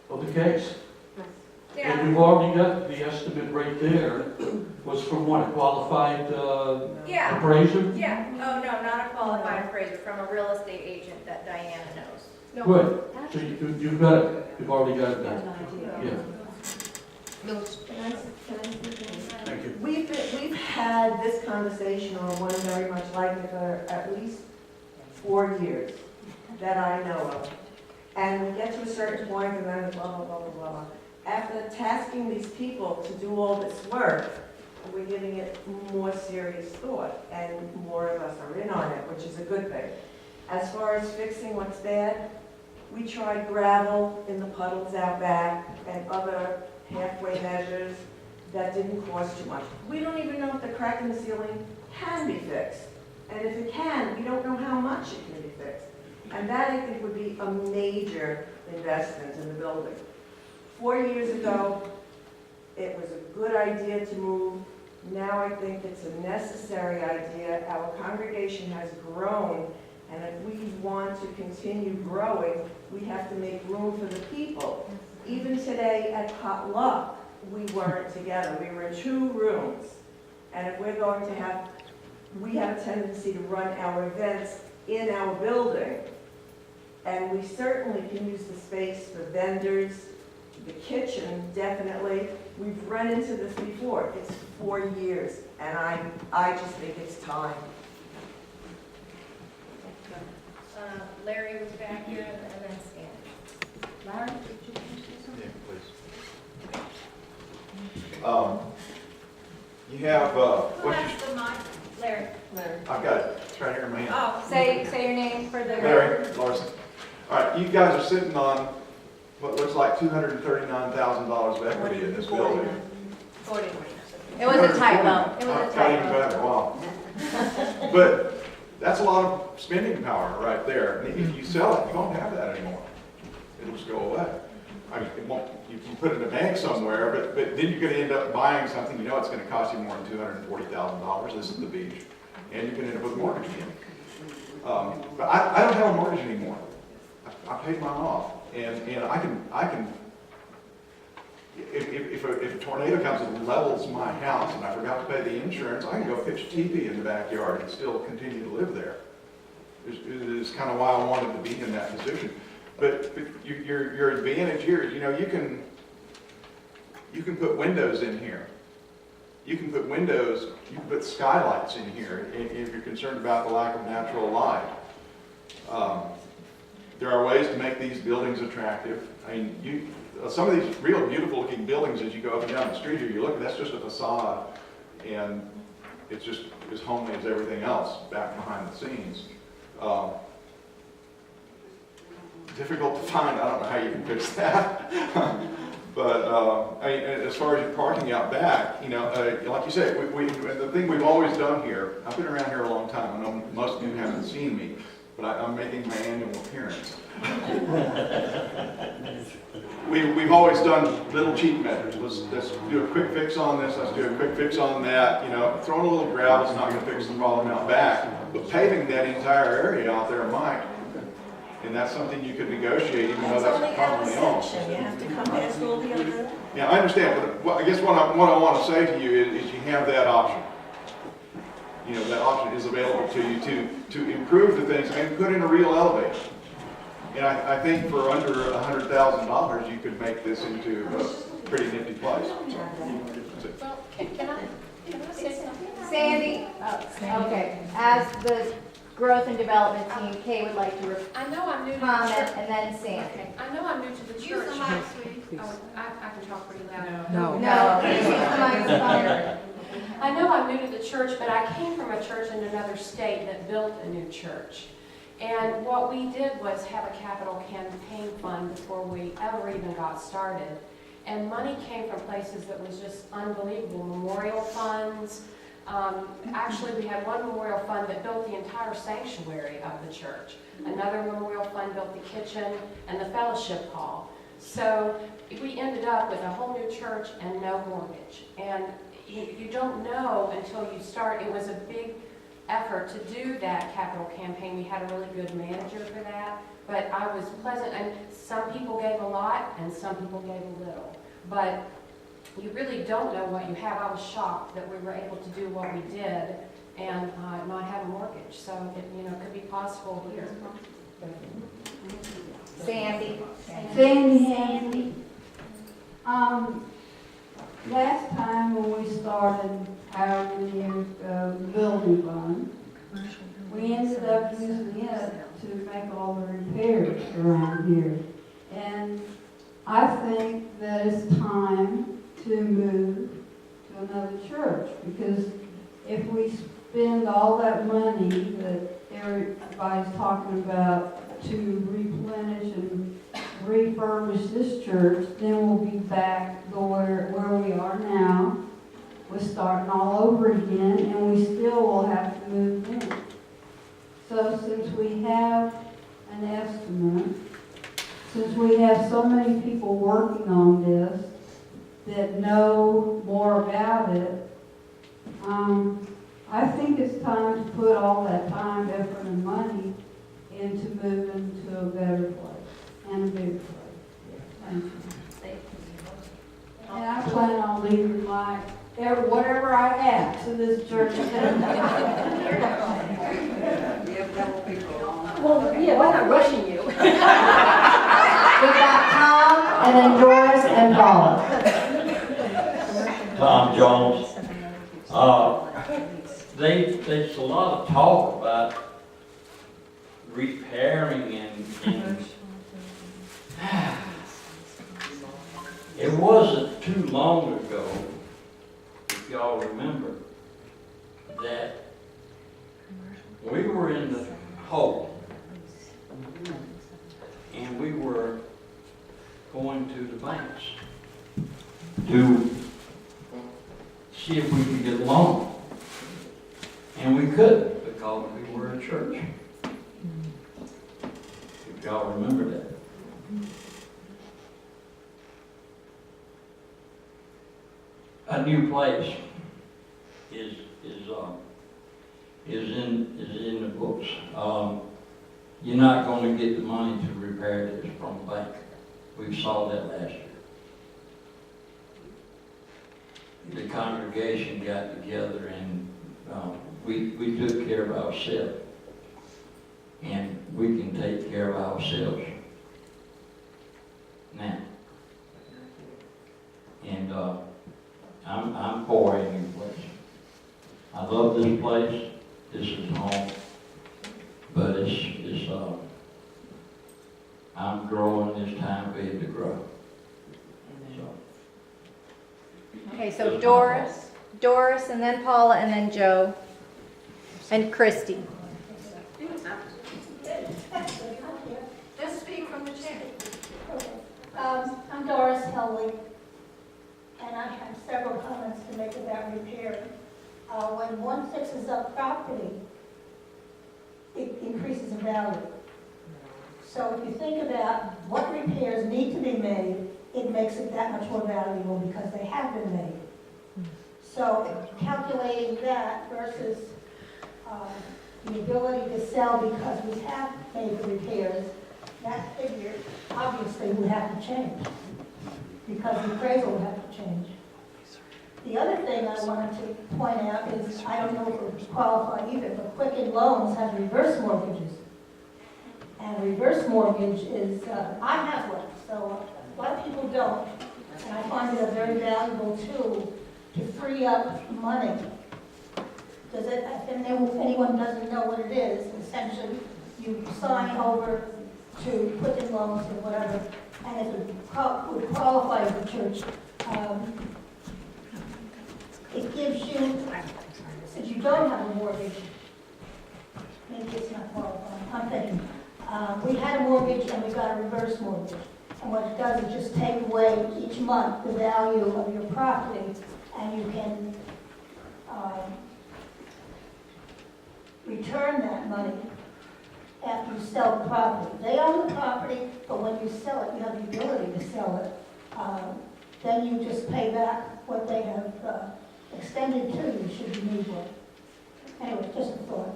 of the case. Yeah. And you've already got the estimate right there, was from what, a qualified Yeah. appraiser? Yeah, oh, no, not a qualified appraiser, from a real estate agent that Diana knows. Good, so you've got it, you've already got it done. Yeah. Thank you. We've had this conversation, or one very much like it, for at least 4 years that I know of. And we get to a certain point and then blah, blah, blah, blah, blah. After tasking these people to do all this work, we're giving it more serious thought, and more of us are in on it, which is a good thing. As far as fixing what's bad, we tried gravel in the puddles out back and other halfway measures that didn't cost too much. We don't even know if the crack in the ceiling can be fixed. And if it can, we don't know how much it can be fixed. And that, I think, would be a major investment in the building. 4 years ago, it was a good idea to move. Now I think it's a necessary idea. Our congregation has grown, and if we want to continue growing, we have to make room for the people. Even today at potluck, we weren't together. We were in 2 rooms. And if we're going to have, we have a tendency to run our events in our building. And we certainly can use the space for vendors, the kitchen, definitely. We've run into this before. It's 4 years, and I just think it's time. Larry was back here, and then Stan. Larry, did you say something? Yeah, please. You have, Who what has you, the mic? Larry. I've got it, it's right here in my hand. Oh, say your name for the Larry record. Larson. All right, you guys are sitting on what looks like $239,000 of equity in this building. 40. It was a typo. It was a Not even typo. better, wow. But that's a lot of spending power right there. And if you sell it, you won't have that anymore. It'll just go away. I mean, it won't, you put it in a bank somewhere, but then you're gonna end up buying something, you know it's gonna cost you more than $240,000. This is the beach. And you're gonna end up with a mortgage again. But I don't have a mortgage anymore. I paid mine off. And I can, if a tornado comes and levels my house and I forgot to pay the insurance, I can go pitch a teepee in the backyard and still continue to live there. It is kind of why I wanted to be in that position. But your advantage here is, you know, you can put windows in here. You can put windows, you can put skylights in here if you're concerned about the lack of natural light. There are ways to make these buildings attractive. I mean, some of these real beautiful looking buildings as you go up and down the street here, you look, that's just a facade, and it's just as homely as everything else back behind the scenes. Difficult to find, I don't know how you can fix that. But I mean, as far as your parking out back, you know, like you said, the thing we've always done here, I've been around here a long time, I know most of you haven't seen me, but I'm making my annual appearance. We've always done little cheap measures. Let's do a quick fix on this, let's do a quick fix on that. You know, throwing a little gravel is not going to fix the problem out back, but paving that entire area out there might. And that's something you could negotiate, even though that's commonly owned. You have to come past all the other. Yeah, I understand, but I guess what I want to say to you is you have that option. You know, that option is available to you to improve the things and put in a real elevator. And I think for under $100,000, you could make this into a pretty nifty place. Well, can I say something? Sandy, okay, as the growth and development team, Kay would like to I know I'm new to the comment, church. and then Sandy. Okay, I know I'm new to the Use church. the mic, sweetie. Oh, I can talk pretty loud. No, please use the microphone. I know I'm new to the church, but I came from a church in another state that built a new church. And what we did was have a capital campaign fund before we ever even got started. And money came from places that was just unbelievable. Memorial funds. Actually, we had one memorial fund that built the entire sanctuary of the church. Another memorial fund built the kitchen and the fellowship hall. So we ended up with a whole new church and no mortgage. And you don't know until you start. It was a big effort to do that capital campaign. We had a really good manager for that. But I was pleasant, and some people gave a lot and some people gave a little. But you really don't know what you have. I was shocked that we were able to do what we did and not have a mortgage. So it could be possible here. Sandy. Sandy. Last time when we started our building fund, we ended up using it to make all the repairs around here. And I think that it's time to move to another church, because if we spend all that money that everybody's talking about to replenish and refurbish this church, then we'll be back where we are now. We're starting all over again, and we still will have to move in. So since we have an estimate, since we have so many people working on this that know more about it, I think it's time to put all that time, effort, and money into moving to a better place and a bigger place. Thank you. And I plan on leaving whatever I have to this church. Well, yeah, we're not rushing you. We got Tom, and then Doris and Paula. Tom Jones. There's a lot of talk about repairing and it wasn't too long ago, if y'all remember, that we were in the hole and we were going to the banks to see if we could get a loan. And we couldn't because we were a church. If y'all remember that. A new place is in the books. You're not going to get the money to repair this from the bank. We saw that last year. The congregation got together and we took care of ourselves, and we can take care of ourselves now. And I'm for a new place. I love this place. This is home, but I'm growing. It's time for it to grow. Okay, so Doris, and then Paula, and then Joe, and Christy. Just speak from the chair. I'm Doris Helwig, and I have several comments to make about repair. When one fixes up property, it increases in value. So if you think about what repairs need to be made, it makes it that much more valuable because they have been made. So calculating that versus the ability to sell because we have made the repairs, that figure obviously would have to change because the appraisal would have to change. The other thing I wanted to point out is, I don't know if it would qualify either, but Quicken Loans has reverse mortgages. And reverse mortgage is, I have one, so a lot of people don't. And I find it a very valuable tool to free up money. Because if anyone doesn't know what it is, essentially you sign over to Quicken Loans or whatever, and if it would qualify the church, it gives you, since you don't have a mortgage, maybe it's not qualifying, I'm thinking, we had a mortgage and we got a reverse mortgage. And what it does is just take away each month the value of your property, and you can return that money after you sell the property. They own the property, but when you sell it, you have the ability to sell it. Then you just pay back what they have extended to you should you need one. Anyway, just a thought.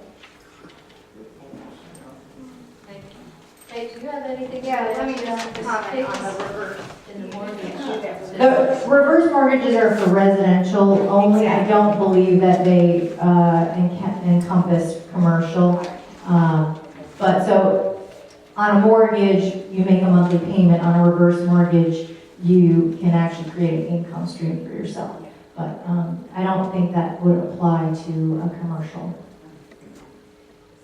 Thank you. Hey, do you have anything? Yeah, let me just comment on the reverse in the mortgage. The reverse mortgages are for residential only. I don't believe that they encompass commercial. But so on a mortgage, you make a monthly payment. On a reverse mortgage, you can actually create an income stream for yourself. But I don't think that would apply to a commercial.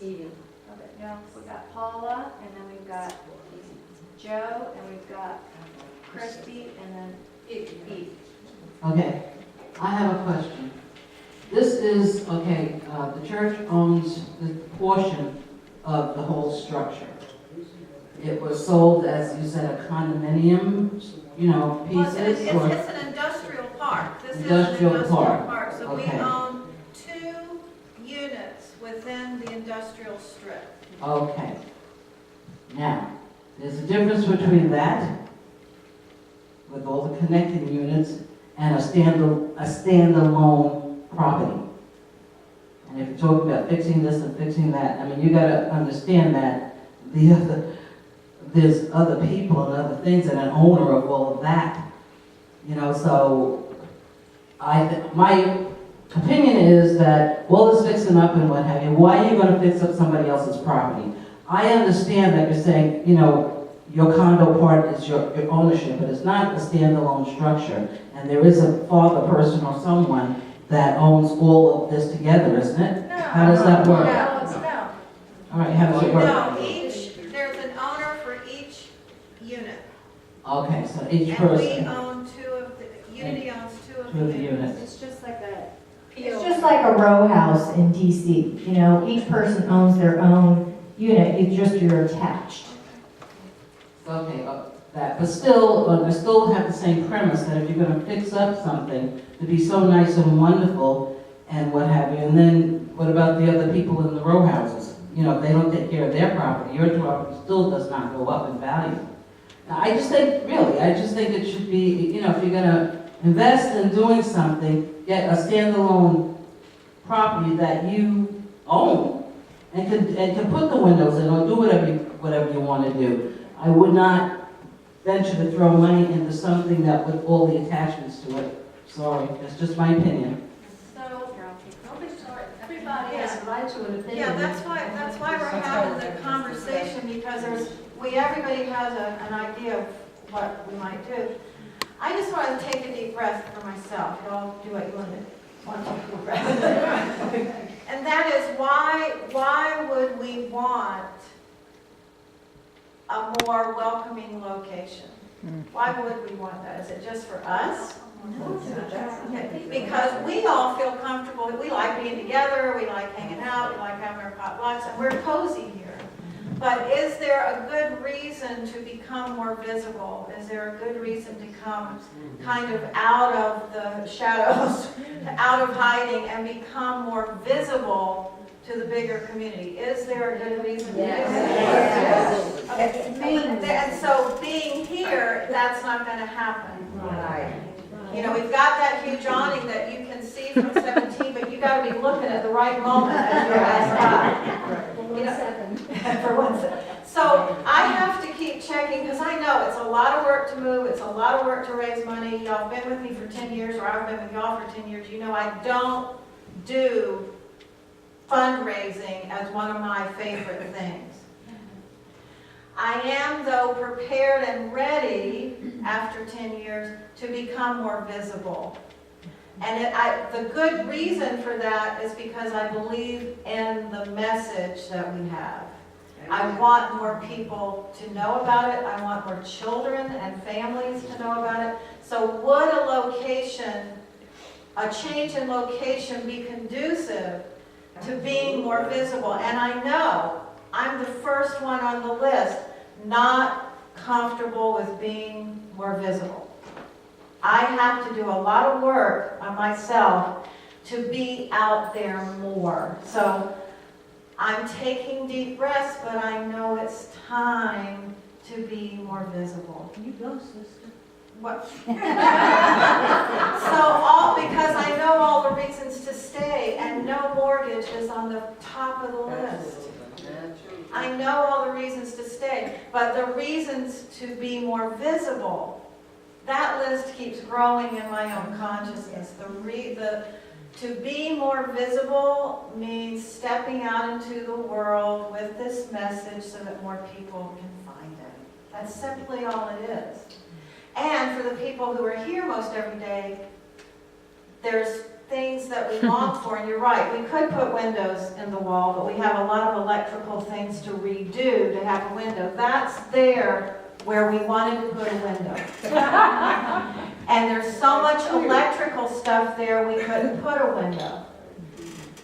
Evie. Okay, no, we've got Paula, and then we've got Joe, and we've got Christy, and then Eve. Okay, I have a question. This is, okay, the church owns the portion of the whole structure. It was sold, as you said, a condominium, you know, pieces? Well, it's an industrial park. This Industrial is an industrial park. park. So Okay. we own 2 units within the industrial industrial strip. Okay. Now, there's a difference between that, with all the connecting units, and a standalone property. And if you're talking about fixing this and fixing that, I mean, you gotta understand that there's other people and other things and an owner of all of that. You know, so my opinion is that all this fixing up and what have you, why are you gonna fix up somebody else's property? I understand that you're saying, you know, your condo part is your ownership, but it's not a standalone structure. And there is a father person or someone that owns all of this together, isn't it? No. How does that work? No, it's no. All right, how does it work? No, there's an owner for each unit. Okay, so each And person. we own Unity owns two of Two of the the units. units. It's just like a. It's just like a row house in DC, you know, each person owns their own unit, it's just you're attached. Okay, that, but still, I still have the same premise that if you're gonna fix up something to be so nice and wonderful and what have you, and then what about the other people in the row houses? You know, if they don't take care of their property, your property still does not go up in value. Now, I just think it should be, you know, if you're gonna invest in doing something, get a standalone property that you own and can put the windows in or do whatever you want to do. I would not venture to throw money into something that with all the attachments to it. Sorry, that's just my opinion. So, don't be sorry, everybody has a right to an opinion. Yeah, that's why we're having the conversation, because everybody has an idea of what we might do. I just want to take a deep breath for myself. Y'all do what you want to take a deep breath. And that is why would we want a more welcoming location? Why would we want that? Is it just for us? Okay. Because we all feel comfortable. We like being together. We like hanging out. We like having our potlucks. And we're cozy here. But is there a good reason to become more visible? Is there a good reason to come kind of out of the shadows, out of hiding, and become more visible to the bigger community? Is there a good reason to do that? Yes. Okay. And so being here, that's not going to happen. Right. You know, we've got that huge awning that you can see from 17, but you got to be looking at the right moment as you're for 1 second. So I have to keep checking, because I know it's a lot of work to move, it's a lot of work to raise money. Y'all been with me for 10 years, or I've been with y'all for 10 years. You know I don't do fundraising as one of my favorite things. I am, though, prepared and ready, after 10 years, to become more visible. And the good reason for that is because I believe in the message that we have. I want more people to know about it. I want more children and families to know about it. So would a change in location be conducive to being more visible? And I know I'm the first one on the list not comfortable with being more visible. I have to do a lot of work on myself to be out there more. So I'm taking deep breaths, but I know it's time to be more visible. You go, sister. What? Because I know all the reasons to stay, and no mortgage is on the top of the list. I know all the reasons to stay, but the reasons to be more visible, that list keeps growing in my own consciousness. To be more visible means stepping out into the world with this message so that more people can find it. That's simply all it is. And for the people who are here most every day, there's things that we long for, and you're right, we could put windows in the wall, but we have a lot of electrical things to redo to have a window. That's there where we wanted to put a window. And there's so much electrical stuff there, we couldn't put a window.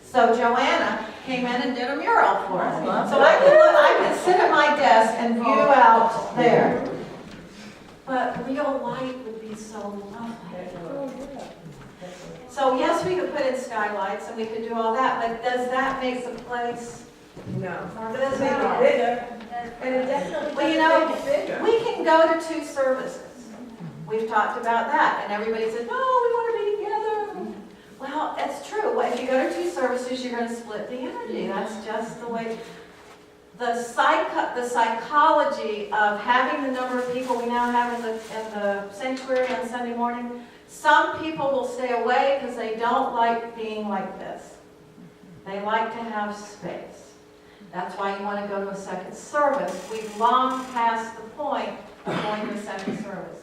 So Joanna came in and did a mural for us. So I can sit at my desk and view out there. But real light would be so lovely. So yes, we could put in skylights and we could do all that, but does that make the place No. But it's Make not. it bigger. And it definitely Well, you doesn't know, make it bigger. we can go to 2 services. We've talked about that, and everybody says, no, we want to be together. Well, it's true. Well, if you go to 2 services, you're going to split the energy. That's just the way. The psychology of having the number of people we now have in the sanctuary on Sunday morning, some people will stay away because they don't like being like this. They like to have space. That's why you want to go to a second service. We've long passed the point of going to a second service.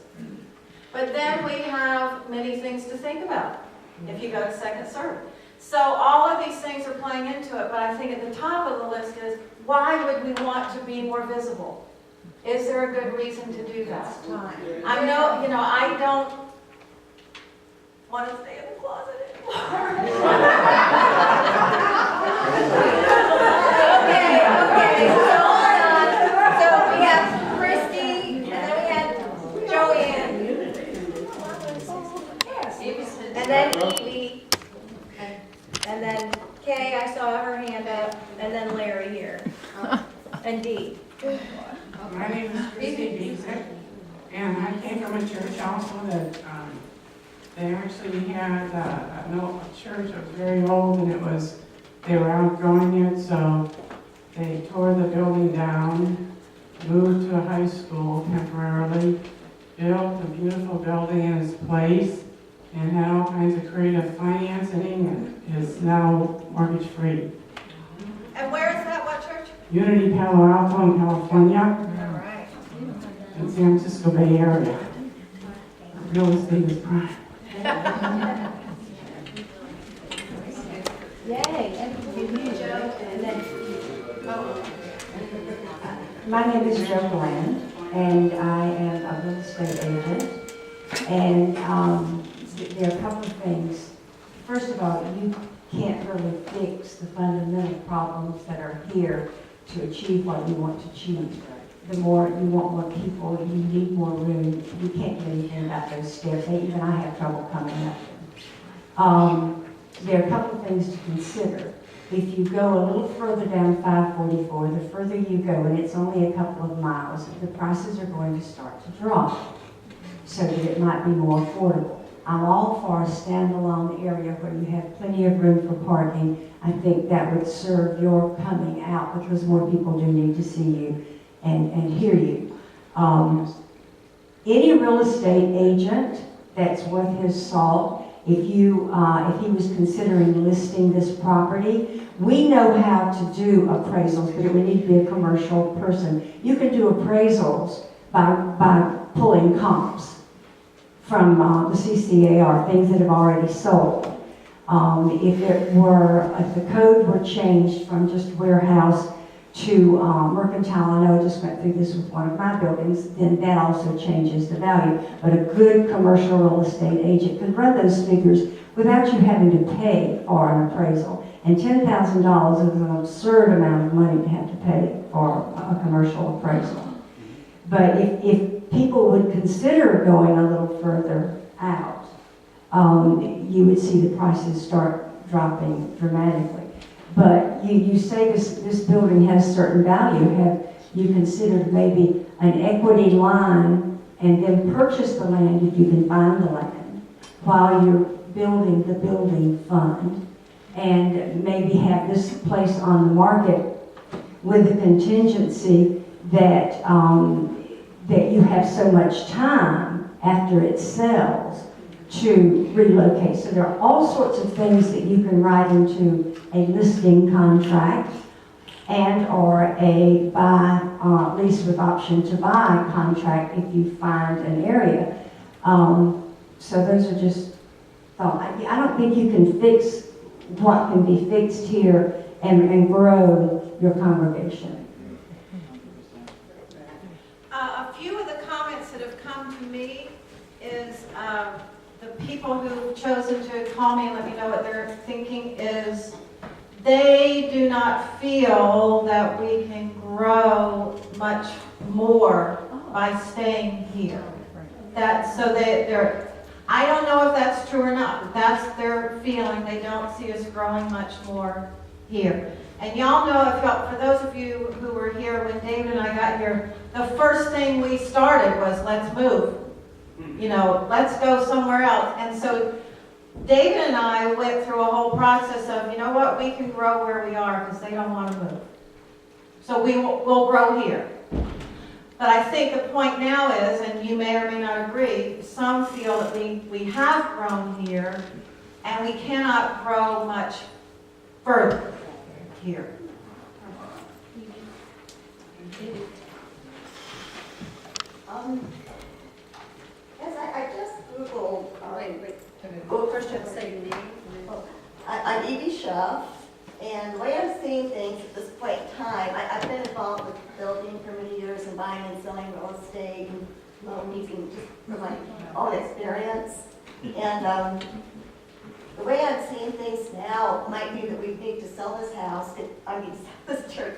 But then we have many things to think about if you go to second service. So all of these things are playing into it, but I think at the top of the list is, why would we want to be more visible? Is there a good reason to do that? I know, I don't want to stay in the closet anymore. Okay, so hold on. So we have Christy, and then we had Joanne. And then Evie. And then Kay, I saw her hand up, and then Larry here. And Dee. My name is Christy Beasley, and I came from a church also that, they actually had a church that was very old, and they were outgrowing it, so they tore the building down, moved to a high school temporarily, built a beautiful building in its place, and had all kinds of creative financing, and is now mortgage-free. And where is that? What church? Unity Palo Alto in California, All right. in San Francisco Bay Area. Real estate is prime. Yay. My name is Joe Bland, and I am a real estate agent. And there are a couple of things. First of all, you can't really fix the fundamental problems that are here to achieve what you want to achieve. The more you want more people, you need more room. You can't do anything about those stairs. Even I have trouble coming up them. There are a couple of things to consider. If you go a little further down 544, the further you go, and it's only a couple of miles, the prices are going to start to drop so that it might be more affordable. I'm all for a standalone area where you have plenty of room for parking. I think that would serve your coming out because more people do need to see you and hear you. Any real estate agent that's worth his salt, if he was considering listing this property, we know how to do appraisals, but it would need to be a commercial person. You can do appraisals by pulling comps from the CCAR, things that have already sold. If the code were changed from just warehouse to mercantile, I know I just went through this with one of my buildings, then that also changes the value. But a good commercial real estate agent could run those figures without you having to pay for an appraisal. And $10,000 is an absurd amount of money to have to pay for a commercial appraisal. But if people would consider going a little further out, you would see the prices start dropping dramatically. But you say this building has certain value. Have you considered maybe an equity line and then purchase the land if you can find the land while you're building the building fund, and maybe have this place on the market with a contingency that that you have so much time after it sells to relocate. So there are all sorts of things that you can write into a listing contract and or a lease with option to buy contract if you find an area. So those are just thoughts. I don't think you can fix what can be fixed here and grow your congregation. A few of the comments that have come to me is the people who've chosen to call me and let me know what they're thinking is they do not feel that we can grow much more by staying here. I don't know if that's true or not, but that's their feeling. They don't see us growing much more here. And y'all know, if y'all, for those of you who were here when David and I got here, the first thing we started was, let's move. You know, let's go somewhere else. And so David and I went through a whole process of, you know what, we can grow where we are because they don't want to move. So we'll grow here. But I think the point now is, and you may or may not agree, some feel that we have grown here and we cannot grow much further here. Yes, I just Googled. Go first, you have to say your name. I'm Evie Schuff, and the way I'm seeing things at this point in time, I've been involved with building for many years and buying and selling real estate and loans and just from my own experience. And the way I'm seeing things now might be that we need to sell this house, sell this church,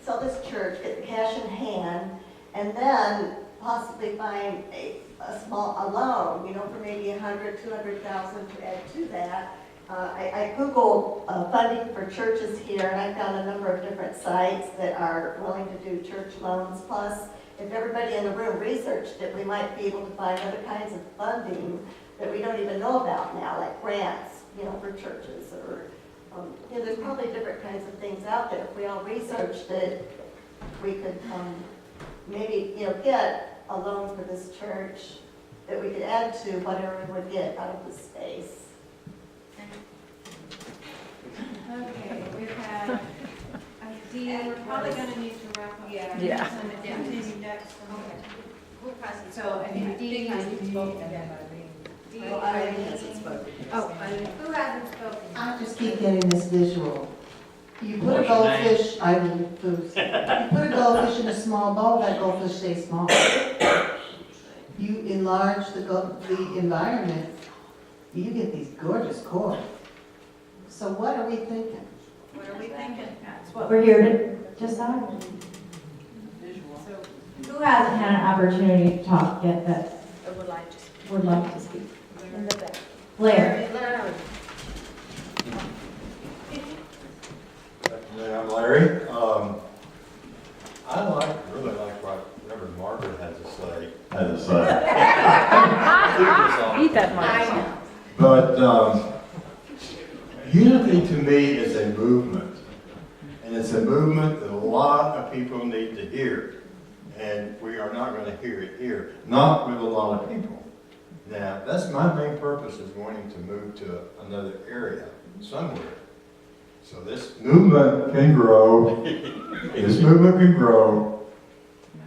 sell this church, get the cash in hand, and then possibly find a loan, you know, for maybe $100,000, $200,000 to add to that. I Googled funding for churches here, and I found a number of different sites that are willing to do church loans. Plus, if everybody in the room researched it, we might be able to find other kinds of funding that we don't even know about now, like grants, you know, for churches, or you know, there's probably different kinds of things out there. If we all researched it, we could maybe, you know, get a loan for this church that we could add to whatever we would get out of the space. Okay, we've had, and we're probably gonna need to wrap up. Yeah. And continue next. So, and Dee hasn't spoken yet. Well, Eileen hasn't spoken. Oh, who hasn't spoken? I just keep getting this visual. You put a goldfish, Eileen Foos. You put a goldfish in a small bowl, that goldfish stays small. You enlarge the environment, you get these gorgeous corals. So what are we thinking? What are we thinking? That's what we're here to decide. Who hasn't had an opportunity to talk yet that would like to speak? Blair. I'm Larry. I really like what Reverend Margaret had to say. Eat that much. But unity to me is a movement. And it's a movement that a lot of people need to hear. And we are not going to hear it here. Not with a lot of people. Now, that's my main purpose, is wanting to move to another area, somewhere. So this movement can grow. This movement can grow.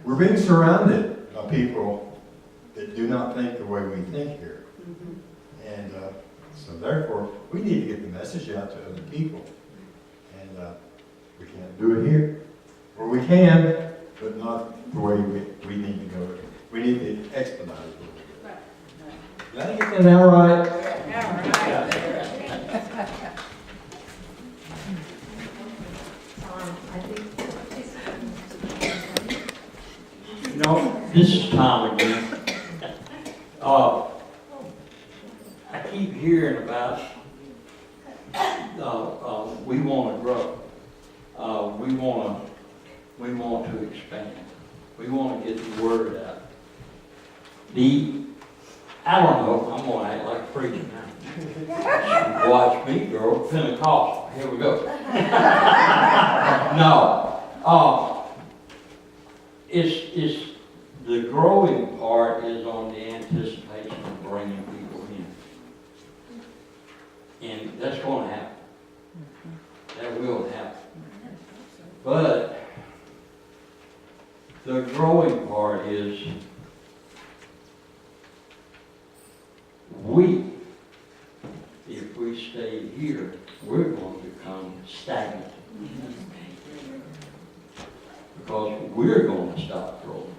We're being surrounded by people that do not think the way we think here. And so therefore, we need to get the message out to other people. And we can't do it here. Or we can, but not the way we need to go. We need to expedite it. Did I get that now right? You know, this is Tom again. I keep hearing about, we want to grow. We want to expand. We want to get the word out. I don't know, I'm going to act like a preacher now. Watch me grow Pentecostal. Here we go. No. It's the growing part is on the anticipation of bringing people in. And that's going to happen. That will happen. But the growing part is if we stay here, we're going to become stagnant. Because we're going to stop growing.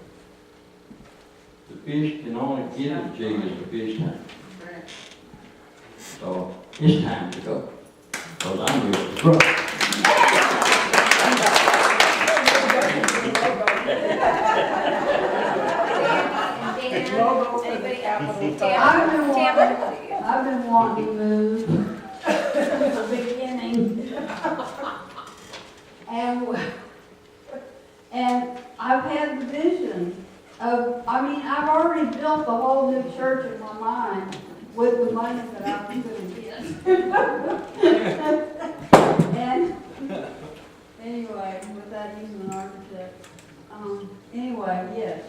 The fish can only get as big as the fish tank. So it's time to go. Because I'm ready to grow. I've been wanting to move from the beginning. And I've had the vision of, I've already built the whole new church in my mind with the money that I was gonna get. And anyway, without using an architect. Anyway, yes,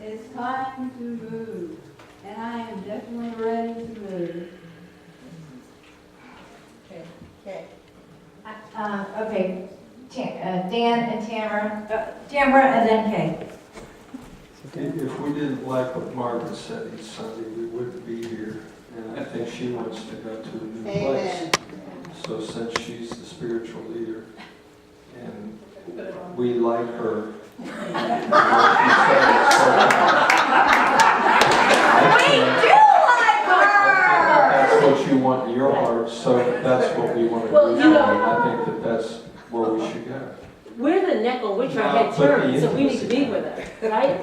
it's time to move, and I am definitely ready to move. Okay. Okay, Dan and Tamara, Tamara and then Kay. If we didn't like what Margaret said each Sunday, we wouldn't be here. And I think she wants to go to a new place. So since she's the spiritual leader, and we like her. We do like her! That's what you want in your heart, so that's what we want to do. And I think that that's where we should go. We're the neck on which our head turns, so we need to be with her, right?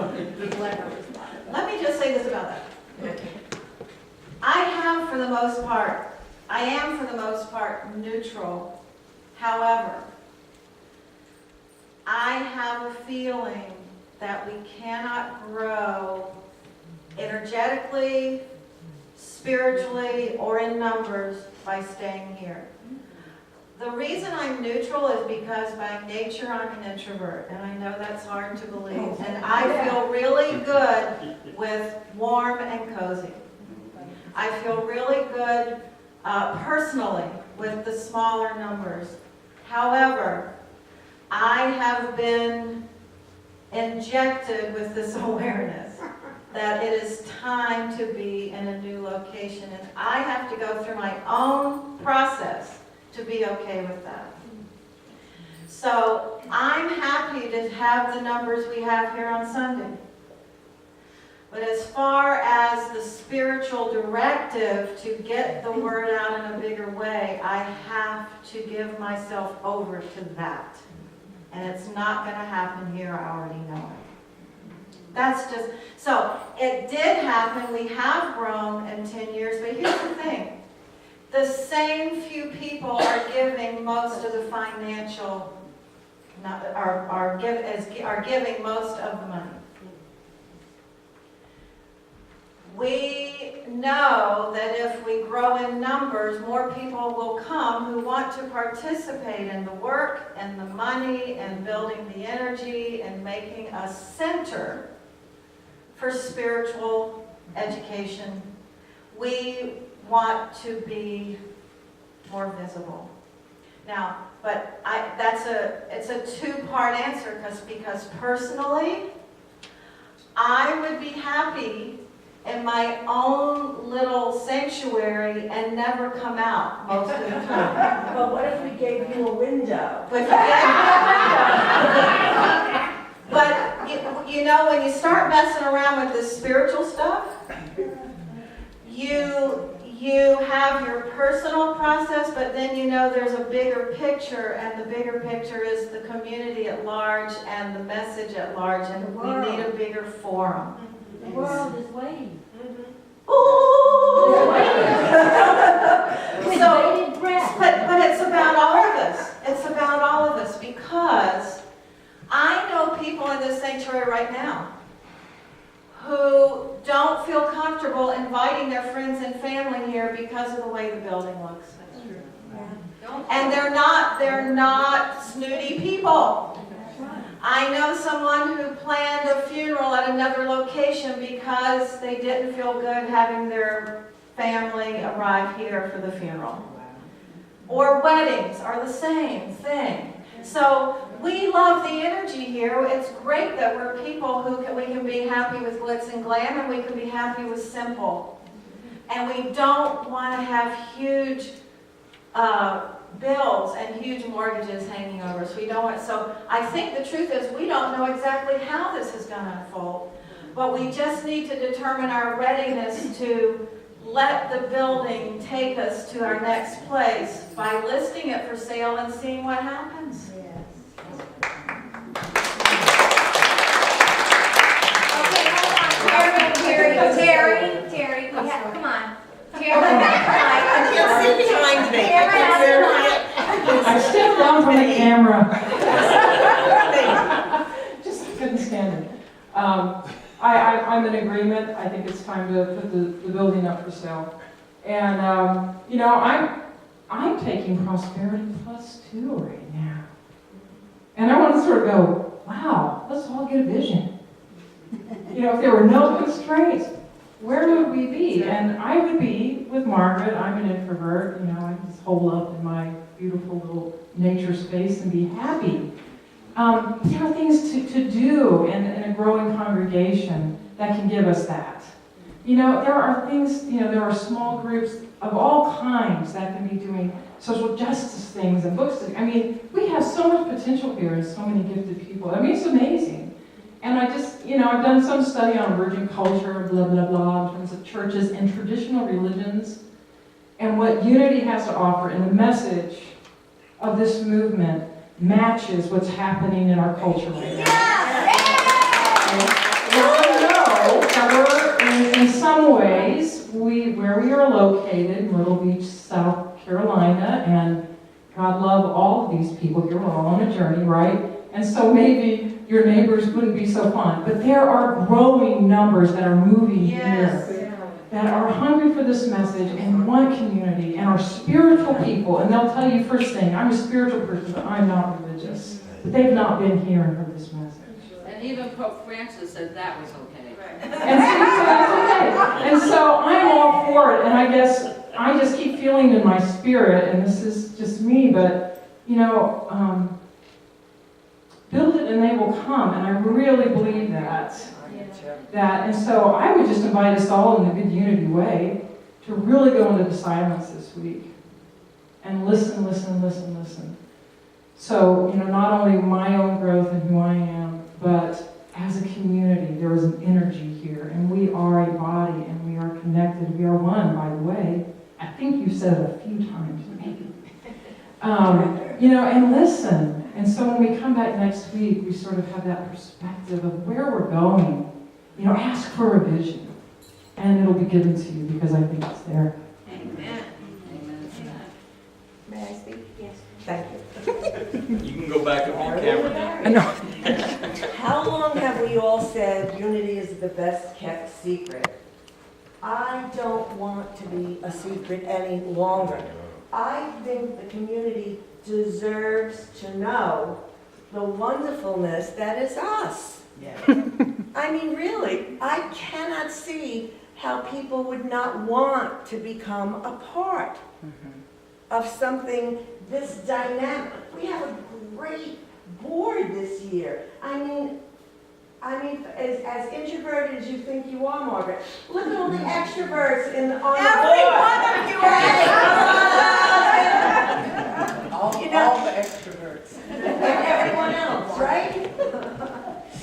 Let me just say this about that. I am for the most part neutral. However, I have a feeling that we cannot grow energetically, spiritually, or in numbers by staying here. The reason I'm neutral is because by nature I'm an introvert, and I know that's hard to believe. And I feel really good with warm and cozy. I feel really good personally with the smaller numbers. However, I have been injected with this awareness that it is time to be in a new location, and I have to go through my own process to be okay with that. So I'm happy to have the numbers we have here on Sunday. But as far as the spiritual directive to get the word out in a bigger way, I have to give myself over to that. And it's not going to happen here, I already know it. That's just, so it did happen, we have grown in 10 years, but here's the thing. The same few people are giving most of the financial, are giving most of the money. We know that if we grow in numbers, more people will come who want to participate in the work and the money and building the energy and making a center for spiritual education. We want to be more visible. Now, but it's a two-part answer because personally, I would be happy in my own little sanctuary and never come out most of the time. Well, what if we gave you a window? But you know, when you start messing around with this spiritual stuff, you have your personal process, but then you know there's a bigger picture, and the bigger picture is the community at large and the message at large, and we need a bigger forum. The world is waiting. Ooh! But it's about all of us. It's about all of us, because I know people in this sanctuary right now who don't feel comfortable inviting their friends and family here because of the way the building looks. And they're not snooty people. I know someone who planned a funeral at another location because they didn't feel good having their family arrive here for the funeral. Or weddings are the same thing. So we love the energy here. It's great that we're people we can be happy with glitz and glam, and we can be happy with simple. And we don't want to have huge bills and huge mortgages hanging over us. We don't want. So I think the truth is we don't know exactly how this is going to unfold, but we just need to determine our readiness to let the building take us to our next place by listing it for sale and seeing what happens. Terry, come on. Terry, I can't see behind me. I stepped down from the camera. Just couldn't stand it. I'm in agreement. I think it's time to put the building up for sale. And, you know, I'm taking Prosperity Plus 2 right now. And I want to sort of go, wow, let's all get a vision. You know, if there were no constraints, where would we be? And I would be with Margaret. I'm an introvert. You know, I can just hole up in my beautiful little nature space and be happy. There are things to do in a growing congregation that can give us that. You know, there are things, you know, there are small groups of all kinds that can be doing social justice things and books. I mean, we have so much potential here and so many gifted people. I mean, it's amazing. And I just, you know, I've done some study on emerging culture, blah, blah, blah, in terms of churches and traditional religions and what unity has to offer. And the message of this movement matches what's happening in our culture right now. Well, I know that we're, in some ways, where we are located, Myrtle Beach, South Carolina, and God love all of these people here. We're all on a journey, right? And so maybe your neighbors wouldn't be so fun. But there are growing numbers that are moving here, that are hungry for this message and want community and are spiritual people. And they'll tell you first thing, I'm a spiritual person, but I'm not religious. But they've not been here and heard this message. And even Pope Francis said that was okay. And so that's okay. And so I'm all for it. And I guess I just keep feeling in my spirit, and this is just me, but, you know, build it and they will come. And I really believe that. And so I would just invite us all in a good unity way to really go into the silence this week and listen, listen, listen, listen. So, you know, not only my own growth and who I am, but as a community, there is an energy here, and we are a body, and we are connected. We are one, by the way. I think you said it a few times, maybe. You know, and listen. And so when we come back next week, we sort of have that perspective of where we're going. You know, ask for a vision, and it'll be given to you because I think it's there. Amen. May I speak? Yes. Thank you. You can go back up on camera now. I know. How long have we all said unity is the best kept secret? I don't want to be a secret any longer. I think the community deserves to know the wonderfulness that is us. Yeah. I mean, really, I cannot see how people would not want to become a part of something this dynamic. We have a great board this year. I mean, as introverted as you think you are, Margaret, look at all the extroverts on the board. Every one of you are all the extroverts. And everyone else, right?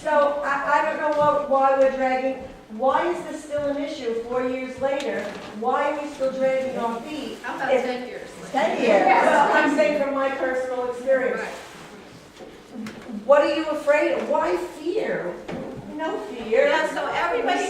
So I don't know why we're dragging. Why is this still an issue 4 years later? Why are we still dragging our feet? How about 10 years? 10 years. Yes. Well, I'm saying from my personal experience. Right. What are you afraid of? Why fear? No fear. Yeah, so everybody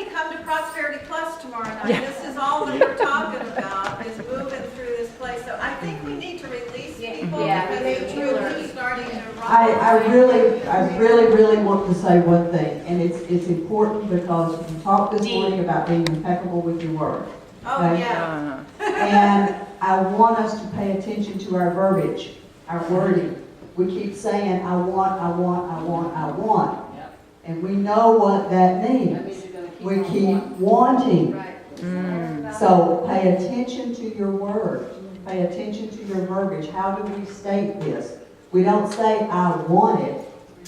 come to Prosperity Plus tomorrow night. Yeah. This is all that we're talking about, is moving through this place. So I think we need to release people because it's really starting to run. I really want to say one thing, and it's important because you talked this morning about being impeccable with your word. Oh, okay? Yeah. And I want us to pay attention to our verbiage, our wording. We keep saying, I want, I want, I want, I want. Yep. And we know what that means. We keep wanting. Right. So pay attention to your words. Pay attention to your verbiage. How do we state this? We don't say, I want it.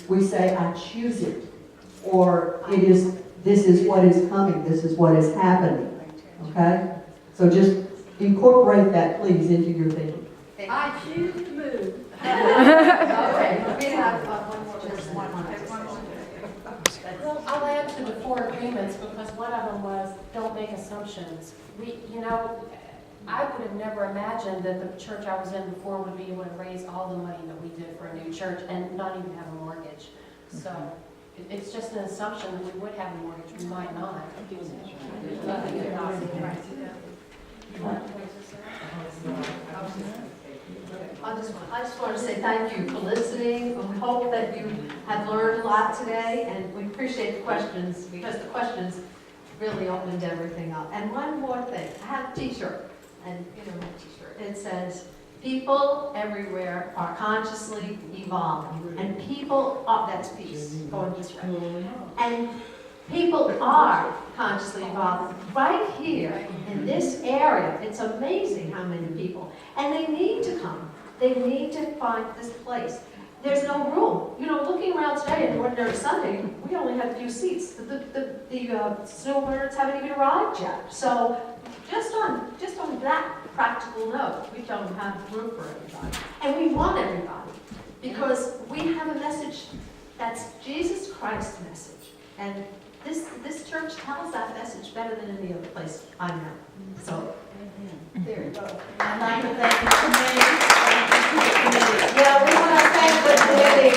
We say, I choose it. Or this is what is coming. This is what is happening. Okay? So just incorporate that, please, into your thinking. I choose to move. Okay, let me have one more. Just one more. Well, I'll add to the 4 agreements because one of them was don't make assumptions. I would have never imagined that the church I was in before would be able to raise all the money that we did for a new church and not even have a mortgage. So it's just an assumption that we would have a mortgage. We might not. There's nothing impossible. I just want to say thank you for listening. We hope that you have learned a lot today, and we appreciate the questions, because the questions really opened everything up. And one more thing, I have a t-shirt, and you know my t-shirt. It says, people everywhere are consciously evolving, and people are, that's peace, going this way. And people are consciously evolving right here in this area. It's amazing how many people. And they need to come. They need to find this place. There's no room. You know, looking around today, and ordinary Sunday, we only have a few seats. The snowbirds haven't even arrived yet. So just on that practical note, we don't have room for everybody. And we want everybody, because we have a message that's Jesus Christ's message. And this church tells that message better than any other place I know. So, there you go. I'd like to thank the committee. Yeah, we want to thank the committee.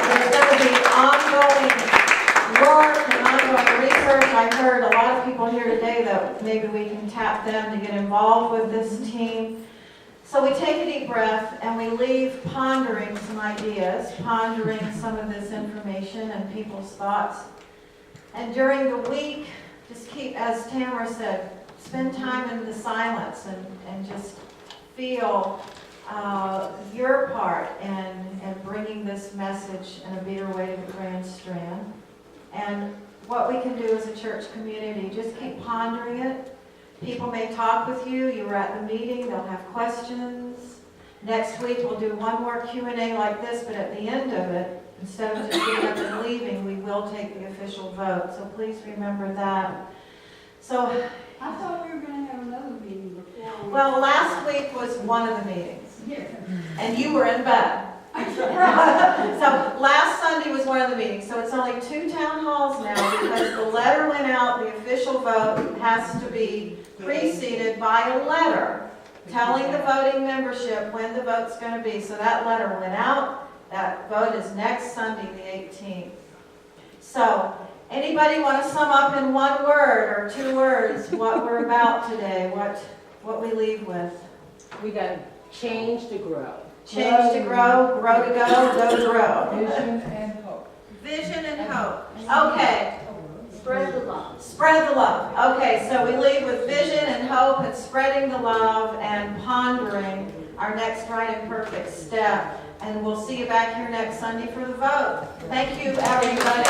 There's going to be ongoing work and ongoing research. I heard a lot of people here today that maybe we can tap them to get involved with this team. So we take a deep breath and we leave pondering some ideas, pondering some of this information and people's thoughts. And during the week, just keep, as Tamara said, spend time in the silence and just feel your part in bringing this message in a bigger way to the Grand Strand. And what we can do as a church community, just keep pondering it. People may talk with you. You were at the meeting. They'll have questions. Next week, we'll do one more Q&A like this, but at the end of it, instead of just getting up and leaving, we will take the official vote. So please remember that. So, I thought we were going to have another meeting before. well, last week was one of the meetings, and you were in bed. So last Sunday was one of the meetings. So it's only 2 town halls now, because the letter went out. The official vote has to be preceded by a letter telling the voting membership when the vote's going to be. So that letter went out. That vote is next Sunday, the 18th. So, anybody want to sum up in one word or 2 words what we're about today, what we leave with? We got to change to grow. Change to grow, grow to go to grow. Vision and hope. Vision and hope. Okay. Spread the love. Spread the love. Okay, so we leave with vision and hope and spreading the love and pondering our next right and perfect step. And we'll see you back here next Sunday for the vote. Thank you, everybody.